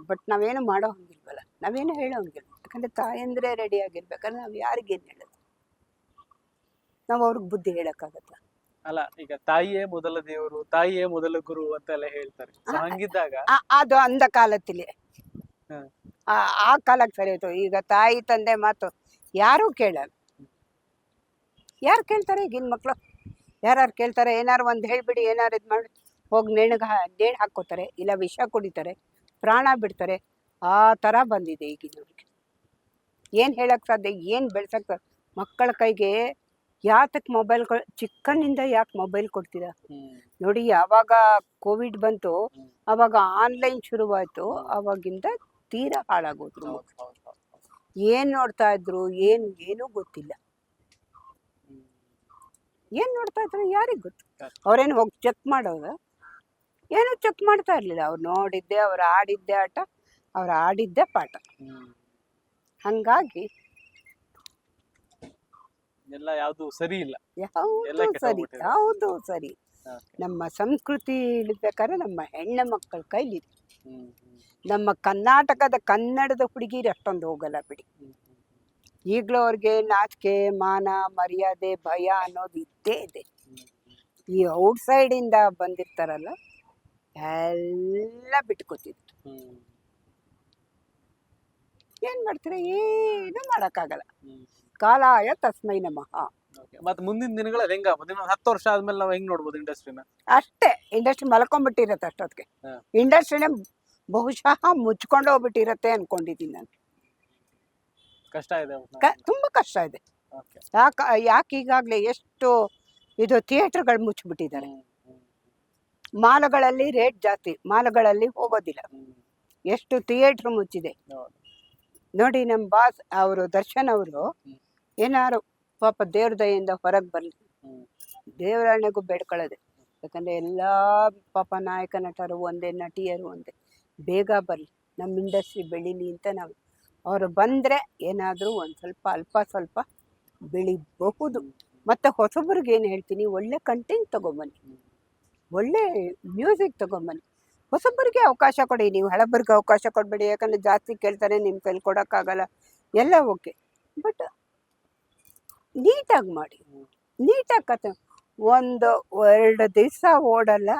ಬಟ್ ನಾವೇನು ಮಾಡೋ ಹಂಗಿಲ್ವಲ್ಲ, ನಾವೇನು ಹೇಳೋ ಹಂಗಿಲ್ವ. ಯಾಕಂದ್ರೆ ತಾಯಂದ್ರೆ ರೆಡಿ ಆಗಿರ್ಬೇಕಾದ್ರೆ ನಾವ್ ಯಾರಿಗೇನ್ ಹೇಳೋದು? ನಾವ್ ಅವ್ರಿಗೆ ಬುದ್ಧಿ ಹೇಳಕ್ಕಾಗತ್ತ? ಅಲ್ಲ, ಈಗ ತಾಯಿಯೇ ಮೊದಲ ದೇವರು, ತಾಯಿಯೇ ಮೊದಲ ಗುರು ಅಂತೆಲ್ಲ ಹೇಳ್ತಾರೆ. ಹಂಗಿದ್ದಾಗ ಅದು ಅಂದ ಕಾಲದಲ್ಲಿ ಆ ಕಾಲಕ್ಕೆ ಸರಿ ಹೋಯ್ತು. ಈಗ ತಾಯಿ ತಂದೆ ಮಾತು ಯಾರು ಕೇಳಲ್ಲ. ಯಾರು ಕೇಳ್ತಾರೆ? ಈಗಿನ ಮಕ್ಳು ಯಾರು ಕೇಳ್ತಾರೆ? ಏನಾರು ಒಂದು ಹೇಳ್ಬಿಡಿ, ಏನಾರು ಇದು ಮಾಡಿ ಹೋಗಿ ನೇಣು ಹಾಕೋತಾರೆ, ಇಲ್ಲ ವಿಷ ಕುಡಿತಾರೆ, ಪ್ರಾಣ ಬಿಡ್ತಾರೆ. ಆ ಥರ ಬಂದಿದೆ ಈಗಿನವ್ರಿಗೆ. ಏನು ಹೇಳಕ್ ಸಾಧ್ಯ? ಏನು ಬೆಳ್ಸಕ್ ಮಕ್ಕಳ ಕೈಗೆ ಯಾತಕ್ಕೆ ಮೊಬೈಲ್ಗಳು ಚಿಕ್ಕನಿಂದ ಯಾಕೆ ಮೊಬೈಲ್ ಕೊಡ್ತೀರಾ? ನೋಡಿ, ಯಾವಾಗ ಕೋವಿಡ್ ಬಂತು ಅವಾಗ ಆನ್ಲೈನ್ ಶುರುವಾಯ್ತು, ಅವಾಗಿಂದ ತೀರಾ ಹಾಳಾಗೋದ್ರು ಮಕ್ಳು. ಏನ್ ನೋಡ್ತಾ ಇದ್ರು ಏನೂ ಗೊತ್ತಿಲ್ಲ. ಏನ್ ನೋಡ್ತಾ ಇದ್ರು ಯಾರಿಗ್ ಗೊತ್ತು? ಅವ್ರೇನು ಹೋಗಿ ಚೆಕ್ ಮಾಡೋದು? ಏನು ಚೆಕ್ ಮಾಡ್ತಾ ಇರ್ಲಿಲ್ಲ. ಅವ್ರು ನೋಡಿದ್ದೆ, ಅವ್ರು ಆಡಿದ್ದೆ ಆಟ, ಅವ್ರು ಆಡಿದ್ದೆ ಪಾಠ. ಹಂಗಾಗಿ ಎಲ್ಲ ಯಾವ್ದು ಸರಿ ಇಲ್ಲ. ಯಾವುದು ಸರಿ. ನಮ್ಮ ಸಂಸ್ಕೃತಿ ಇಳಿಬೇಕಾದ್ರೆ ನಮ್ಮ ಹೆಣ್ಣು ಮಕ್ಕಳ ಕೈಲಿದೆ. ನಮ್ಮ ಕರ್ನಾಟಕದ ಕನ್ನಡದ ಹುಡುಗಿರು ಅಷ್ಟೊಂದು ಹೋಗಲ್ಲ ಬಿಡಿ. ಈಗಲೂ ಅವ್ರಿಗೆ ನಾಚಿಕೆ, ಮಾನ, ಮರ್ಯಾದೆ, ಭಯ ಅನ್ನೋದು ಇದ್ದೇ ಇದೆ. ಈ ಔಟ್ಸೈಡ್ ಇಂದ ಬಂದಿರ್ತಾರಲ್ಲ, ಎಲ್ಲ ಬಿಟ್ಕೊತಿದ್ರು. ಏನ್ ಮಾಡ್ತೀರಾ? ಏನು ಮಾಡಕ್ಕಾಗಲ್ಲ. ಕಾಲಾಯ ತಸ್ಮೈ ನಮಃ. ಮತ್ತೆ ಮುಂದಿನ ದಿನಗಳಲ್ಲಿ ಹೆಂಗ, ಮುಂದಿನ 10 ವರ್ಷ ಆದ್ಮೇಲೆ ನಾವು ಹೆಂಗ್ ನೋಡ್ಬೋದು ಇಂಡಸ್ಟ್ರಿನ? ಅಷ್ಟೇ, ಇಂಡಸ್ಟ್ರಿ ಮಲ್ಕೊಂಡ್ಬಿಟ್ಟಿರತ್ತೆ ಅಷ್ಟೊತ್ತಿಗೆ. ಇಂಡಸ್ಟ್ರಿನೇ ಬಹುಶಃ ಮುಚ್ಕೊಂಡು ಹೋಗ್ಬಿಟ್ಟಿರತ್ತೆ ಅನ್ಕೊಂಡಿದ್ದೀನಿ ನಾನು. ಕಷ್ಟ ಇದೆ, ತುಂಬಾ ಕಷ್ಟ ಇದೆ. ಯಾಕೆ ಈಗಾಗ್ಲೇ ಎಷ್ಟು ಇದು ಥಿಯೇಟರ್ಗಳು ಮುಚ್ಚಿಬಿಟ್ಟಿದ್ದಾರೆ. ಮಾಲ್ಗಳಲ್ಲಿ ರೇಟ್ ಜಾಸ್ತಿ, ಮಾಲ್ಗಳಲ್ಲಿ ಹೋಗೋದಿಲ್ಲ. ಎಷ್ಟು ಥಿಯೇಟರ್ ಮುಚ್ಚಿದೆ ನೋಡಿ. ನಮ್ಮ ಬಾಸ್ ಅವರು ದರ್ಶನ್ ಅವರು ಏನಾರು ಪಾಪ ದೇವ್ರ ದಯೆಯಿಂದ ಹೊರಗೆ ಬರಲಿ, ದೇವರಾಣೆಗೂ ಬೇಡ್ಕೊಳ್ಳೋದೆ. ಯಾಕಂದ್ರೆ ಎಲ್ಲಾ ಪಾಪ ನಾಯಕ ನಟರು ಒಂದೇ, ನಟಿಯರು ಒಂದೇ, ಬೇಗ ಬರಲಿ, ನಮ್ಮ ಇಂಡಸ್ಟ್ರಿ ಬೆಳೀಲಿ ಅಂತ ನಾವು. ಅವರು ಬಂದರೆ ಏನಾದರೂ ಒಂದು ಸ್ವಲ್ಪ ಬೆಳಿಬಹುದು. ಮತ್ತು ಹೊಸಬ್ರಿಗೆ ಏನು ಹೇಳ್ತೀನಿ, ಒಳ್ಳೆ ಕಂಟೆಂಟ್ ತೊಗೊಂಬನ್ನಿ, ಒಳ್ಳೆ ಮ್ಯೂಸಿಕ್ ತೊಗೊಂಬನ್ನಿ. ಹೊಸಬ್ರಿಗೆ ಅವಕಾಶ ಕೊಡಿ, ನೀವು ಹಳಬರಿಗೆ ಅವಕಾಶ ಕೊಡಬೇಡಿ. ಯಾಕಂದರೆ ಜಾಸ್ತಿ ಕೇಳ್ತಾರೆ, ನಿಮ್ಮ ಕೈಲಿ ಕೊಡೋಕ್ಕಾಗಲ್ಲ, ಎಲ್ಲ ಓಕೆ. ಬಟ್ ನೀಟಾಗಿ ಮಾಡಿ, ನೀಟಾಗಿ ಕತೆ. 1-2 ದಿವಸ ಓಡಲ್ಲ,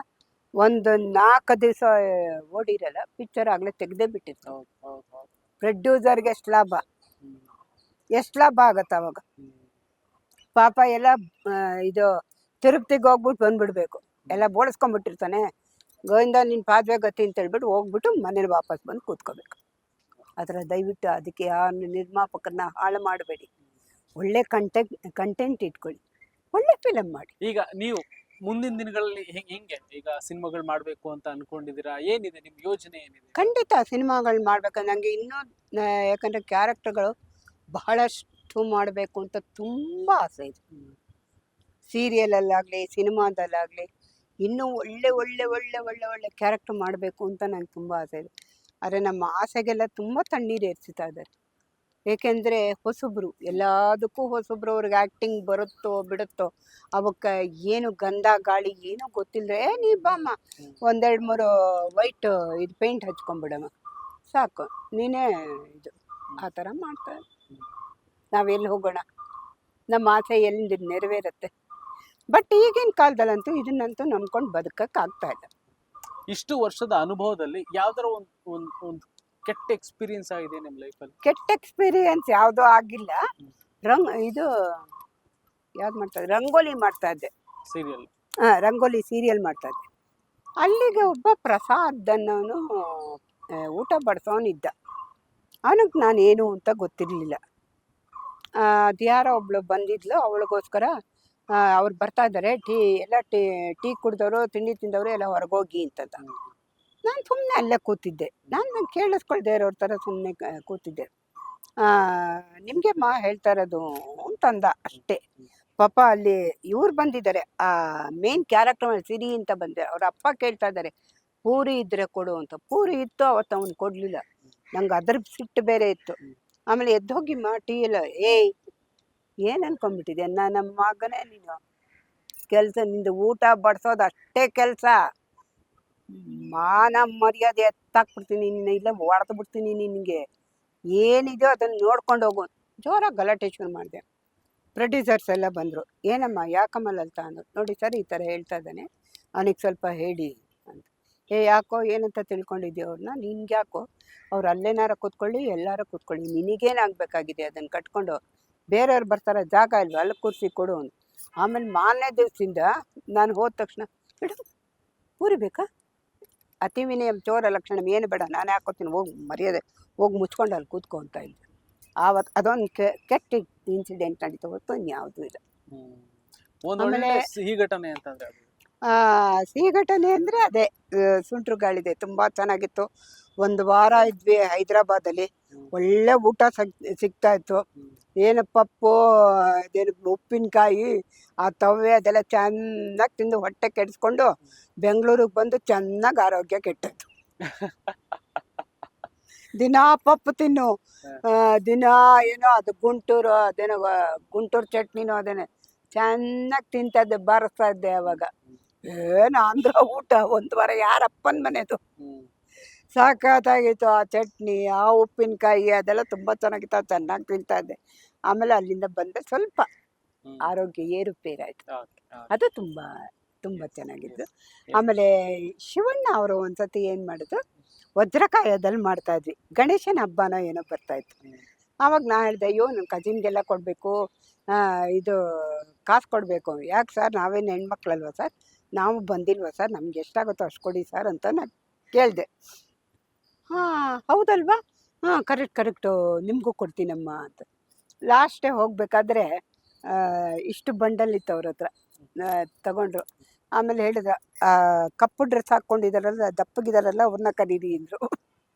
1-4 ದಿವಸ ಓಡಿರಲ್ಲ, ಪಿಕ್ಚರ್ ಆಗಲೇ ತೆಗೆದೇ ಬಿಟ್ಟಿರ್ತಾವೆ. ಪ್ರೊಡ್ಯೂಸರ್ಗೆ ಎಷ್ಟು ಲಾಭ ಆಗತ್ತೆ ಅವಾಗ? ಪಾಪ ಎಲ್ಲ ಇದು ತಿರುಪತಿಗೆ ಹೋಗ್ಬಿಟ್ಟು ಬಂದ್ಬಿಡ್ಬೇಕು, ಎಲ್ಲ ಬೋಳಿಸ್ಕೊಂಡ್ಬಿಟ್ಟಿರ್ತಾನೆ. ಗೋವಿಂದ ನಿನ್ನ ಪಾದವೇ ಗತಿ ಅಂತ ಹೇಳ್ಬಿಟ್ಟು ಹೋಗ್ಬಿಟ್ಟು ಮನೇಲಿ ವಾಪಸ್ ಬಂದು ಕೂತ್ಕೋಬೇಕು. ಅದರ ದಯವಿಟ್ಟು ಅದಕ್ಕೆ ಆ ನಿರ್ಮಾಪಕರನ್ನ ಹಾಳು ಮಾಡಬೇಡಿ. ಒಳ್ಳೆ ಕಂಟೆಂಟ್ ಇಟ್ಕೊಳ್ಳಿ, ಒಳ್ಳೆ ಫಿಲಮ್ ಮಾಡಿ. ಈಗ ನೀವು ಮುಂದಿನ ದಿನಗಳಲ್ಲಿ ಹೆಂಗೆ ಈಗ ಸಿನಿಮಾಗಳು ಮಾಡಬೇಕು ಅಂತ ಅನ್ಕೊಂಡಿದ್ದೀರಾ? ಏನಿದೆ ನಿಮ್ಮ ಯೋಜನೆ, ಏನಿದೆ? ಖಂಡಿತ ಸಿನಿಮಾಗಳು ಮಾಡ್ಬೇಕಂದ್ರೆ ನನಗೆ ಇನ್ನೂ, ಯಾಕಂದರೆ ಕ್ಯಾರೆಕ್ಟರ್ಗಳು ಬಹಳಷ್ಟು ಮಾಡಬೇಕು ಅಂತ ತುಂಬ ಆಸೆ ಇದೆ. ಸೀರಿಯಲಲ್ಲಾಗಲಿ, ಸಿನಿಮಾದಲ್ಲಾಗಲಿ ಇನ್ನೂ ಒಳ್ಳೆ ಒಳ್ಳೆ ಒಳ್ಳೆ ಒಳ್ಳೆ ಒಳ್ಳೆ ಕ್ಯಾರೆಕ್ಟರ್ ಮಾಡಬೇಕು ಅಂತ ನನಗೆ ತುಂಬ ಆಸೆ ಇದೆ. ಆದರೆ ನಮ್ಮ ಆಸೆಗೆಲ್ಲ ತುಂಬ ತಣ್ಣೀರು ಏರಿಸ್ತಾ ಇದ್ದಾರೆ. ಏಕೆಂದರೆ ಹೊಸಬ್ರು, ಎಲ್ಲದಕ್ಕೂ ಹೊಸಬ್ರು. ಅವ್ರಿಗೆ ಆ್ಯಕ್ಟಿಂಗ್ ಬರುತ್ತೋ ಬಿಡುತ್ತೋ, ಅವಕ್ಕೆ ಏನು ಗಂಧ ಗಾಳಿ ಏನೋ ಗೊತ್ತಿಲ್ಲದೆ, ನೀ ಬಾಮ್ಮ 1-2-3 ವೈಟ್ ಇದು ಪೇಂಟ್ ಹಚ್ಕೊಂಡ್ಬಿಡಮ್ಮ ಸಾಕು, ನೀನೇ ಇದು ಆ ಥರ ಮಾಡ್ತಾರೆ. ನಾವೆಲ್ಲಿ ಹೋಗೋಣ? ನಮ್ಮ ಆಸೆ ಎಲ್ಲಿ ನೆರವೇರುತ್ತೆ? ಬಟ್ ಈಗಿನ ಕಾಲದಲ್ಲಂತೂ ಇದನ್ನಂತೂ ನಂಬ್ಕೊಂಡು ಬದುಕಕ್ಕಾಗ್ತಾ ಇಲ್ಲ. ಇಷ್ಟು ವರ್ಷದ ಅನುಭವದಲ್ಲಿ ಯಾವ್ದಾರ ಒಂದು ಕೆಟ್ಟ ಎಕ್ಸ್ಪೀರಿಯನ್ಸ್ ಆಗಿದೆ ನಿಮ್ಮ ಲೈಫಲ್ಲಿ? ಕೆಟ್ಟ ಎಕ್ಸ್ಪೀರಿಯನ್ಸ್ ಯಾವುದೂ ಆಗಿಲ್ಲ. ಇದು ಯಾವ್ದು ಮಾಡ್ತಾ ಇದ್ದೆ, ರಂಗೋಲಿ ಮಾಡ್ತಾ ಇದ್ದೆ, ಸೀರಿಯಲ್. ರಂಗೋಲಿ ಸೀರಿಯಲ್ ಮಾಡ್ತಾ ಇದ್ದೆ. ಅಲ್ಲಿಗೆ ಒಬ್ಬ ಪ್ರಸಾದ್ ಅನ್ನೋನು ಊಟ ಬಡಿಸೋನಿದ್ದ. ಅವನಿಗೆ ನಾನೇನು ಅಂತ ಗೊತ್ತಿರಲಿಲ್ಲ. ಅದು ಯಾರೋ ಒಬ್ಳು ಬಂದಿದ್ಲು, ಅವಳಿಗೋಸ್ಕರ ಅವ್ರು ಬರ್ತಾ ಇದ್ದಾರೆ, ಟೀ ಕುಡ್ದವರು, ತಿಂಡಿ ತಿಂದವರು ಎಲ್ಲ ಹೊರಗೋಗಿ ಅಂತಂದ. ನಾನು ಸುಮ್ಮನೆ ಅಲ್ಲೇ ಕೂತಿದ್ದೆ. ನಾನು ಕೇಳಿಸ್ಕೊಳ್ದೆ ಇರೋರ ಥರ ಸುಮ್ಮನೆ ಕೂತಿದ್ದೆ. ನಿಮಗೆ ಹೇಳ್ತಾ ಇರೋದು ಅಂತಂದ ಅಷ್ಟೇ. ಪಾಪ ಅಲ್ಲಿ ಇವ್ರು ಬಂದಿದ್ದಾರೆ, ಆ ಮೇನ್ ಕ್ಯಾರೆಕ್ಟರ್ ಸಿರಿ ಅಂತ ಬಂದಿದ್ದಾರೆ. ಅವ್ರ ಅಪ್ಪ ಕೇಳ್ತಾ ಇದ್ದಾರೆ, ಪೂರಿ ಇದ್ರೆ ಕೊಡು ಅಂತ. ಪೂರಿ ಇತ್ತು, ಅವತ್ತು ಅವನು ಕೊಡಲಿಲ್ಲ. ನಂಗೆ ಅದ್ರ ಸಿಟ್ಟು ಬೇರೆ ಇತ್ತು. ಆಮೇಲೆ ಎದ್ದೋಗಿಮ್ಮ ಟೀ ಎಲ್ಲ. ಏನು ಅನ್ಕೊಂಡ್ಬಿಟ್ಟಿದೆ ನಮ್ಮ ಮಗನೇ ನೀನು? ಕೆಲಸ ನಿಂದು ಊಟ ಬಡಿಸೋದು ಅಷ್ಟೇ ಕೆಲಸ. ಮಾನ ಮರ್ಯಾದೆ ಎತ್ತಾಕ್ಬಿಡ್ತೀನಿ ನಿನ್ನ, ಇಲ್ಲ ಹೊಡೆದು ಬಿಡ್ತೀನಿ ನಿನಗೆ. ಏನಿದೆಯೋ ಅದನ್ನು ನೋಡ್ಕೊಂಡು ಹೋಗು. ಜೋರಾಗಿ ಗಲಾಟೆ ಶುರು ಮಾಡಿದೆ. ಪ್ರೊಡ್ಯೂಸರ್ಸ್ ಎಲ್ಲ ಬಂದರು. ಏನಮ್ಮ ಯಾಕಮ್ಮ ಲಲಿತಾ ಅಂದರು. ನೋಡಿ ಸರ್, ಈ ಥರ ಹೇಳ್ತಾ ಇದ್ದಾನೆ, ಅವನಿಗೆ ಸ್ವಲ್ಪ ಹೇಳಿ ಅಂತ. ಯಾಕೋ ಏನಂತ ತಿಳ್ಕೊಂಡಿದ್ದೀವಿ ಅವ್ರನ್ನ? ನಿನ್ಗೆ ಯಾಕೋ? ಅವ್ರು ಅಲ್ಲೇನಾರ ಕೂತ್ಕೊಳ್ಳಿ, ಎಲ್ಲಾರ ಕೂತ್ಕೊಳ್ಳಿ, ನಿನಗೇನಾಗಬೇಕಾಗಿದೆ ಅದನ್ನು ಕಟ್ಕೊಂಡು. ಬೇರೆಯವ್ರು ಬರ್ತಾರೆ, ಜಾಗ ಇಲ್ವಾ, ಅಲ್ಲಿ ಕೂರಿಸಿ ಕೊಡು ಅಂತ. ಆಮೇಲೆ ಮಾರನೇ ದಿವಸದಿಂದ ನಾನು ಹೋದ ತಕ್ಷಣ, ಮೇಡಮ್ ಪೂರಿ ಬೇಕಾ? ಅತಿ ವಿನಯ ಚೋರ ಲಕ್ಷಣ, ಏನು ಬೇಡ, ನಾನೇ ಹಾಕೋತೀನಿ, ಹೋಗಿ ಮರ್ಯಾದೆ ಹೋಗಿ ಮುಚ್ಕೊಂಡು ಅಲ್ಲಿ ಕೂತ್ಕೊ ಅಂತ ಇದ್ದೆ. ಆವತ್ತು ಅದೊಂದು ಕೆಟ್ಟ ಇನ್ಸಿಡೆಂಟ್ ನಡೀತು ಹೊತ್ತು ಇನ್ಯಾವುದೂ ಇಲ್ಲ. ಒಂದ್ ಆಮೇಲೆ ಒಳ್ಳೆ ಸಿಹಿ ಘಟನೆ ಅಂತಂದ್ರೆ ಅದು. ಸಿಹಿ ಘಟನೆ ಅಂದರೆ ಅದೇ ಸುಂಟ್ರು ಗಾಳಿದೆ ತುಂಬ ಚೆನ್ನಾಗಿತ್ತು. ಒಂದು ವಾರ ಇದ್ವಿ ಹೈದ್ರಾಬಾದಲ್ಲಿ. ಒಳ್ಳೆ ಊಟ ಸಿಗ್ತಾ ಇತ್ತು. ಏನು ಪಪ್ಪು, ಅದೇನು ಉಪ್ಪಿನಕಾಯಿ, ಆ ತವ್ವೆ ಅದೆಲ್ಲ ಚೆನ್ನಾಗಿ ತಿಂದು ಹೊಟ್ಟೆ ಕೆಡಿಸ್ಕೊಂಡು ಬೆಂಗಳೂರಿಗೆ ಬಂದು ಚೆನ್ನಾಗಿ ಆರೋಗ್ಯ ಕೆಟ್ಟದ್ದು. ದಿನಾ ಪಪ್ಪು ತಿನ್ನು, ದಿನಾ ಏನೋ ಅದು ಗುಂಟೂರು ಅದೇನೋ ಗುಂಟೂರು ಚಟ್ನಿನೋ ಅದೇನೆ ಚೆನ್ನಾಗಿ ತಿಂತದ್ದೆ, ಬಾರಿಸ್ತಾ ಇದ್ದೆ ಅವಾಗ. ಏನು ಆಂಧ್ರ ಊಟ, ಒಂದು ವಾರ ಯಾರಪ್ಪನ ಮನೆದು. ಸಾಕಾಗಿತ್ತು ಆ ಚಟ್ನಿ, ಆ ಉಪ್ಪಿನಕಾಯಿ ಅದೆಲ್ಲ ತುಂಬ ಚೆನ್ನಾಗಿತ್ತು, ಅದು ಚೆನ್ನಾಗಿ ತಿಂತಾ ಇದ್ದೆ. ಆಮೇಲೆ ಅಲ್ಲಿಂದ ಬಂದೆ, ಸ್ವಲ್ಪ ಆರೋಗ್ಯ ಏರುಪೇರಾಯಿತು. ಅದು ತುಂಬ ತುಂಬ ಚೆನ್ನಾಗಿದ್ದು. ಆಮೇಲೆ ಶಿವಣ್ಣ ಅವರು ಒಂದ್ಸತಿ ಏನು ಮಾಡಿದ್ರು, ವಜ್ರಕಾಯದಲ್ಲಿ ಮಾಡ್ತಾ ಇದ್ವಿ, ಗಣೇಶನ ಹಬ್ಬನೋ ಏನೋ ಬರ್ತಾಯಿತ್ತು. ಆವಾಗ ನಾ ಹೇಳಿದೆ, ಅಯ್ಯೋ ನನ್ನ ಕಜಿನ್ಗೆಲ್ಲ ಕೊಡಬೇಕು, ಇದು ಕಾಸು ಕೊಡಬೇಕು. ಯಾಕೆ ಸರ್, ನಾವೇನು ಹೆಣ್ಮಕ್ಳಲ್ವ ಸರ್, ನಾವು ಬಂದಿಲ್ವ ಸರ್, ನಮ್ಗೆ ಎಷ್ಟಾಗುತ್ತೋ ಅಷ್ಟು ಕೊಡಿ ಸರ್ ಅಂತ ನಾನು ಕೇಳಿದೆ. ಹೌದಲ್ವಾ, ಕರೆಕ್ಟು, ನಿಮಗೂ ಕೊಡ್ತೀನಮ್ಮ ಅಂತ. ಲಾಸ್ಟೇ ಹೋಗಬೇಕಾದ್ರೆ ಇಷ್ಟು ಬಂಡಲ್ ಇತ್ತು ಅವ್ರ ಹತ್ರ, ತಗೊಂಡ್ರು. ಆಮೇಲೆ ಹೇಳಿದ, ಕಪ್ಪು ಡ್ರೆಸ್ ಹಾಕ್ಕೊಂಡಿದ್ದಾರಲ್ಲ, ದಪ್ಪಗಿದಾರಲ್ಲ, ಅವ್ರನ್ನ ಕರೀರಿ ಅಂದರು.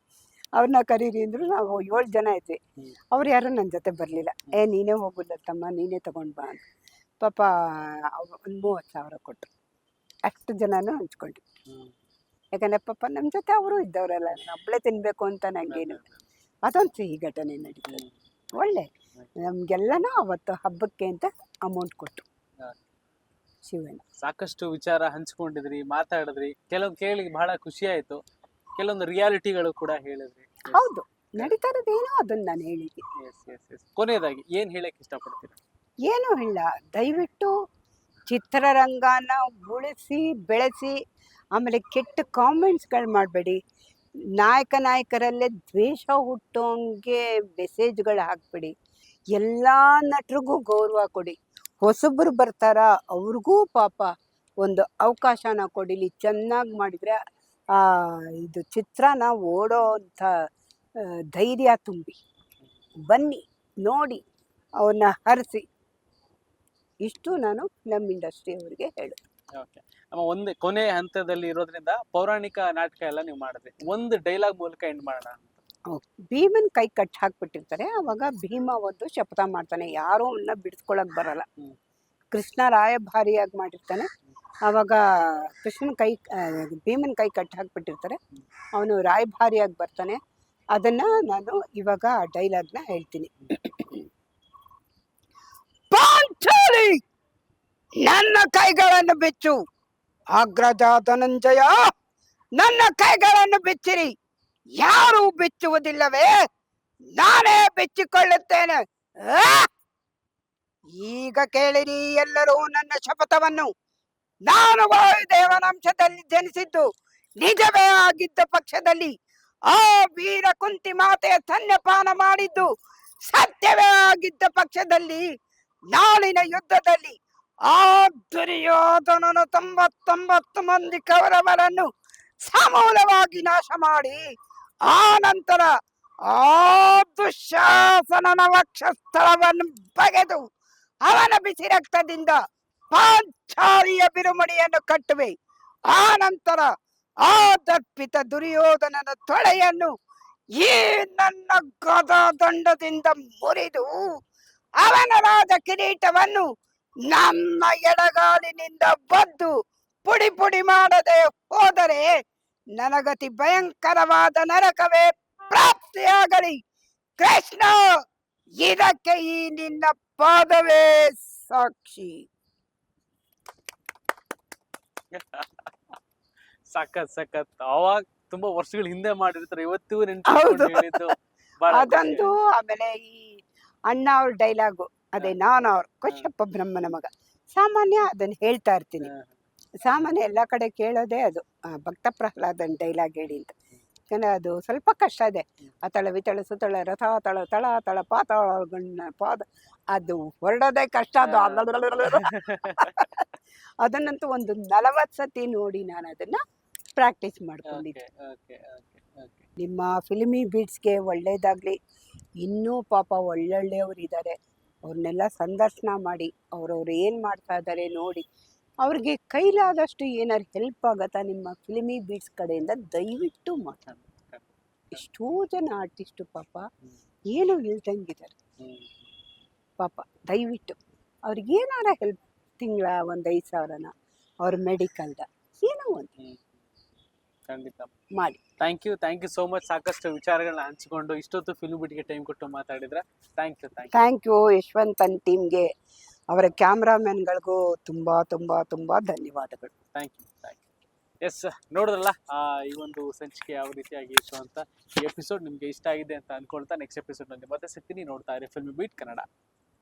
ಅವ್ರನ್ನ ಕರೀರಿ ಅಂದರು. ನಾವು 7 ಜನ ಇದ್ವಿ. ಅವ್ರು ಯಾರೂ ನನ್ನ ಜೊತೆ ಬರಲಿಲ್ಲ. ನೀನೇ ಹೋಗುಲ್ಲತ್ತಮ್ಮ, ನೀನೇ ತಗೊಂಡು ಬಾ ಅಂತ. ಪಾಪ ಒಂದು 30,000 ಕೊಟ್ಟರು. ಅಷ್ಟು ಜನನೂ ಹಂಚ್ಕೊಂಡ್ವಿ. ಯಾಕಂದರೆ ಪಾಪ ನಮ್ಮ ಜೊತೆ ಅವರು ಇದ್ದವರಲ್ಲ, ಒಬ್ಬಳೇ ತಿನ್ನಬೇಕು ಅಂತ ನನಗೇನು. ಅದೊಂದು ಸಿಹಿ ಘಟನೆ ನಡೀತದೆ. ಒಳ್ಳೆ ನಮಗೆಲ್ಲನೂ ಅವತ್ತು ಹಬ್ಬಕ್ಕೆ ಅಂತ ಅಮೌಂಟ್ ಕೊಟ್ಟು ಶಿವಣ್ಣ. ಸಾಕಷ್ಟು ವಿಚಾರ ಹಂಚ್ಕೊಂಡಿದ್ರಿ, ಮಾತಾಡಿದ್ರಿ. ಕೆಲವೊಂದು ಕೇಳಿ ಬಹಳ ಖುಷಿ ಆಯ್ತು, ಕೆಲವೊಂದು ರಿಯಾಲಿಟಿಗಳು ಕೂಡ ಹೇಳಿದ್ರಿ. ಹೌದು, ನಡೀತಾ ಇರೋದೇನೋ ಅದನ್ನು ನಾನು ಹೇಳಿದ್ದೆ. ಕೊನೆಯದಾಗಿ ಏನು ಹೇಳಕ್ಕೆ ಇಷ್ಟಪಡ್ತೀರಾ? ಏನೂ ಇಲ್ಲ, ದಯವಿಟ್ಟು ಚಿತ್ರರಂಗನ ಉಳಿಸಿ ಬೆಳೆಸಿ. ಆಮೇಲೆ ಕೆಟ್ಟ ಕಾಮೆಂಟ್ಸ್ಗಳು ಮಾಡಬೇಡಿ. ನಾಯಕರಲ್ಲೇ ದ್ವೇಷ ಹುಟ್ಟೋಂಗೆ ಮೆಸೇಜ್ಗಳು ಹಾಕ್ಬೇಡಿ. ಎಲ್ಲ ನಟರಿಗೂ ಗೌರವ ಕೊಡಿ. ಹೊಸಬ್ರು ಬರ್ತಾರ, ಅವ್ರಿಗೂ ಪಾಪ ಒಂದು ಅವಕಾಶನ ಕೊಡಿಲಿ. ಚೆನ್ನಾಗಿ ಮಾಡಿದರೆ ಇದು ಚಿತ್ರನ ಓಡೋ ಅಂಥ ಧೈರ್ಯ ತುಂಬಿ ಬನ್ನಿ, ನೋಡಿ, ಅವನ್ನ ಹರಿಸಿ. ಇಷ್ಟು ನಾನು ಫಿಲಮ್ ಇಂಡಸ್ಟ್ರಿ ಅವರಿಗೆ ಹೇಳೋದು. ಓಕೆ ಅಮ್ಮ, ಒಂದು ಕೊನೆ ಹಂತದಲ್ಲಿ ಇರೋದ್ರಿಂದ ಪೌರಾಣಿಕ ನಾಟಕ ಎಲ್ಲ ನೀವು ಮಾಡಿದ್ರಿ, ಒಂದು ಡೈಲಾಗ್ ಮೂಲಕ ಎಂಡ್ ಮಾಡೋಣ. ಭೀಮನ್ ಕೈ ಕಟ್ ಹಾಕ್ಬಿಟ್ಟಿರ್ತಾರೆ. ಅವಾಗ ಭೀಮ ಒಂದು ಶಪಥ ಮಾಡ್ತಾನೆ, ಯಾರೂ ಅವನ್ನ ಬಿಡಿಸ್ಕೊಳಕ್ ಬರಲ್ಲ. ಕೃಷ್ಣ ರಾಯಭಾರಿಯಾಗಿ ಮಾಡಿರ್ತಾನೆ. ಆವಾಗ ಭೀಮನ್ ಕೈ ಕಟ್ ಹಾಕ್ಬಿಟ್ಟಿರ್ತಾರೆ, ಅವನು ರಾಯಭಾರಿಯಾಗಿ ಬರ್ತಾನೆ. ಅದನ್ನ ನಾನು ಇವಾಗ ಡೈಲಾಗ್ನ ಹೇಳ್ತೀನಿ. ಪಾಂಚಾಲಿ, ನನ್ನ ಕೈಗಳನ್ನು ಬಿಚ್ಚು. ಅಗ್ರಜ ಧನಂಜಯ, ನನ್ನ ಕೈಗಳನ್ನು ಬಿಚ್ಚಿರಿ. ಯಾರೂ ಬಿಚ್ಚುವುದಿಲ್ಲವೇ, ನಾನೇ ಬಿಚ್ಚಿಕೊಳ್ಳುತ್ತೇನೆ. ಈಗ ಕೇಳಿರಿ ಎಲ್ಲರೂ ನನ್ನ ಶಪಥವನ್ನು. ನಾನು ವಾಯುದೇವನಂಶದಲ್ಲಿ ಜನಿಸಿದ್ದು ನಿಜವೇ ಆಗಿದ್ದ ಪಕ್ಷದಲ್ಲಿ, ಆ ವೀರ ಕುಂತಿ ಮಾತೆಯ ಸ್ತನ್ಯಪಾನ ಮಾಡಿದ್ದು ಸತ್ಯವೇ ಆಗಿದ್ದ ಪಕ್ಷದಲ್ಲಿ, ನಾಳಿನ ಯುದ್ಧದಲ್ಲಿ ಆ ದುರ್ಯೋಧನನು 99 ಮಂದಿ ಕೌರವರನ್ನು ಸಮೂಲವಾಗಿ ನಾಶ ಮಾಡಿ, ಆ ನಂತರ ಆ ದುಶ್ಯಾಸನನ ವಕ್ಷಸ್ಥಳವನ್ನು ಬಗೆದು ಅವನ ಬಿಸಿ ರಕ್ತದಿಂದ ಪಾಂಚಾಲಿಯ ಬಿರುಮಣಿಯನ್ನು ಕಟ್ಟುವೆ. ಆ ನಂತರ ಆ ದರ್ಪಿತ ದುರ್ಯೋಧನನ ತೊಳೆಯನ್ನು ಈ ನನ್ನ ಗದಾದಂಡದಿಂದ ಮುರಿದು ಅವನ ರಾಜ ಕಿರೀಟವನ್ನು ನನ್ನ ಎಡಗಾಲಿನಿಂದ ಬದ್ದು ಪುಡಿ ಪುಡಿ ಮಾಡದೆ ಹೋದರೆ ನನಗತಿ ಭಯಂಕರವಾದ ನರಕವೇ ಪ್ರಾಪ್ತಿಯಾಗಲಿ. ಕೃಷ್ಣ, ಇದಕ್ಕೆ ಈ ನಿನ್ನ ಪಾದವೇ ಸಾಕ್ಷಿ. ಸಖತ್. ಅವಾಗ ತುಂಬಾ ವರ್ಷಗಳ ಹಿಂದೆ ಮಾಡಿರ್ತಾರೆ, ಇವತ್ತು ಹೌದು. ಹೇಳಿದ್ದು ಅದಂತೂ. ಆಮೇಲೆ ಈ ಅಣ್ಣ ಅವ್ರ ಡೈಲಾಗು, ಅದೇ ನಾನು ಅವ್ರ ಕಶ್ಯಪ ಬ್ರಹ್ಮನ ಮಗ. ಸಾಮಾನ್ಯ ಅದನ್ನ ಹೇಳ್ತಾ ಇರ್ತೀನಿ. ಸಾಮಾನ್ಯ ಎಲ್ಲ ಕಡೆ ಕೇಳೋದೇ ಅದು, ಭಕ್ತ ಪ್ರಹ್ಲಾದನ್ ಡೈಲಾಗ್ ಹೇಳಿ ಅಂತ. ಯಾಕಂದ್ರೆ ಅದು ಸ್ವಲ್ಪ ಕಷ್ಟ ಇದೆ. ಅತಳ ವಿತಳ ಸುತಳ ರಥ ತಳ ತಳ ತಳ ಪಾತಾಳ ಗಣ್ಣ ಪಾದ, ಅದು ಹೊರಡೋದೇ ಕಷ್ಟ. ಅದು ಅದನ್ನಂತೂ ಒಂದು 40 ಸತಿ ನೋಡಿ ನಾನು ಅದನ್ನ ಪ್ರಾಕ್ಟೀಸ್ ಮಾಡ್ಕೊಂಡಿದ್ದೆ. ನಿಮ್ಮ ಫಿಲ್ಮಿ ಬೀಟ್ಸ್ಗೆ ಒಳ್ಳೇದಾಗ್ಲಿ. ಇನ್ನೂ ಪಾಪ ಒಳ್ಳೊಳ್ಳೆಯವ್ರು ಇದ್ದಾರೆ. ಅವ್ರನ್ನೆಲ್ಲ ಸಂದರ್ಶನ ಮಾಡಿ ಅವ್ರವ್ರು ಏನು ಮಾಡ್ತಾ ಇದ್ದಾರೆ ನೋಡಿ, ಅವ್ರಿಗೆ ಕೈಲಾದಷ್ಟು ಏನಾದ್ರು ಹೆಲ್ಪ್ ಆಗತ್ತಾ ನಿಮ್ಮ ಫಿಲ್ಮಿ ಬೀಟ್ಸ್ ಕಡೆಯಿಂದ ದಯವಿಟ್ಟು ಮಾಡಿ. ಎಷ್ಟೋ ಜನ ಆರ್ಟಿಸ್ಟು ಪಾಪ ಏನು ಇಲ್ದಂಗಿದ್ದಾರೆ ಪಾಪ. ದಯವಿಟ್ಟು ಅವ್ರಿಗೇನಾರ ಹೆಲ್ಪ್, ತಿಂಗಳ ಒಂದು 5,000ನ ಅವ್ರ ಮೆಡಿಕಲ್ದ ಏನೋ ಒಂದು ಖಂಡಿತ ಮಾಡಿ. Thank you so much. ಸಾಕಷ್ಟು ವಿಚಾರಗಳನ್ನ ಹಂಚಿಕೊಂಡು ಇಷ್ಟೊತ್ತು ಫಿಲ್ಮ್ ಬಿಟ್ಗೆ ಟೈಮ್ ಕೊಟ್ಟು ಮಾತಾಡಿದ್ರೆ thank you. Thank you Yashavantan ಟೀಮ್ಗೆ, ಅವರ ಕ್ಯಾಮ್ರಾಮನ್ಗಳಿಗೂ ತುಂಬ ತುಂಬ ತುಂಬ ಧನ್ಯವಾದಗಳು. Thank you. ಎಸ್, ನೋಡಿದ್ರಲ್ಲ ಈ ಒಂದು ಸಂಚಿಕೆ ಯಾವ ರೀತಿಯಾಗಿ ಇತ್ತು ಅಂತ. ಈ ಎಪಿಸೋಡ್ ನಿಮಗೆ ಇಷ್ಟ ಆಗಿದೆ ಅಂತ ಅನ್ಕೊಳ್ತಾ ನೆಕ್ಸ್ಟ್ ಎಪಿಸೋಡ್ನಲ್ಲಿ ಮತ್ತೆ ಸಿಗ್ತೀನಿ. ನೋಡ್ತಾ ಇರಿ ಫಿಲ್ಮ್ ಬೀಟ್ ಕನ್ನಡ.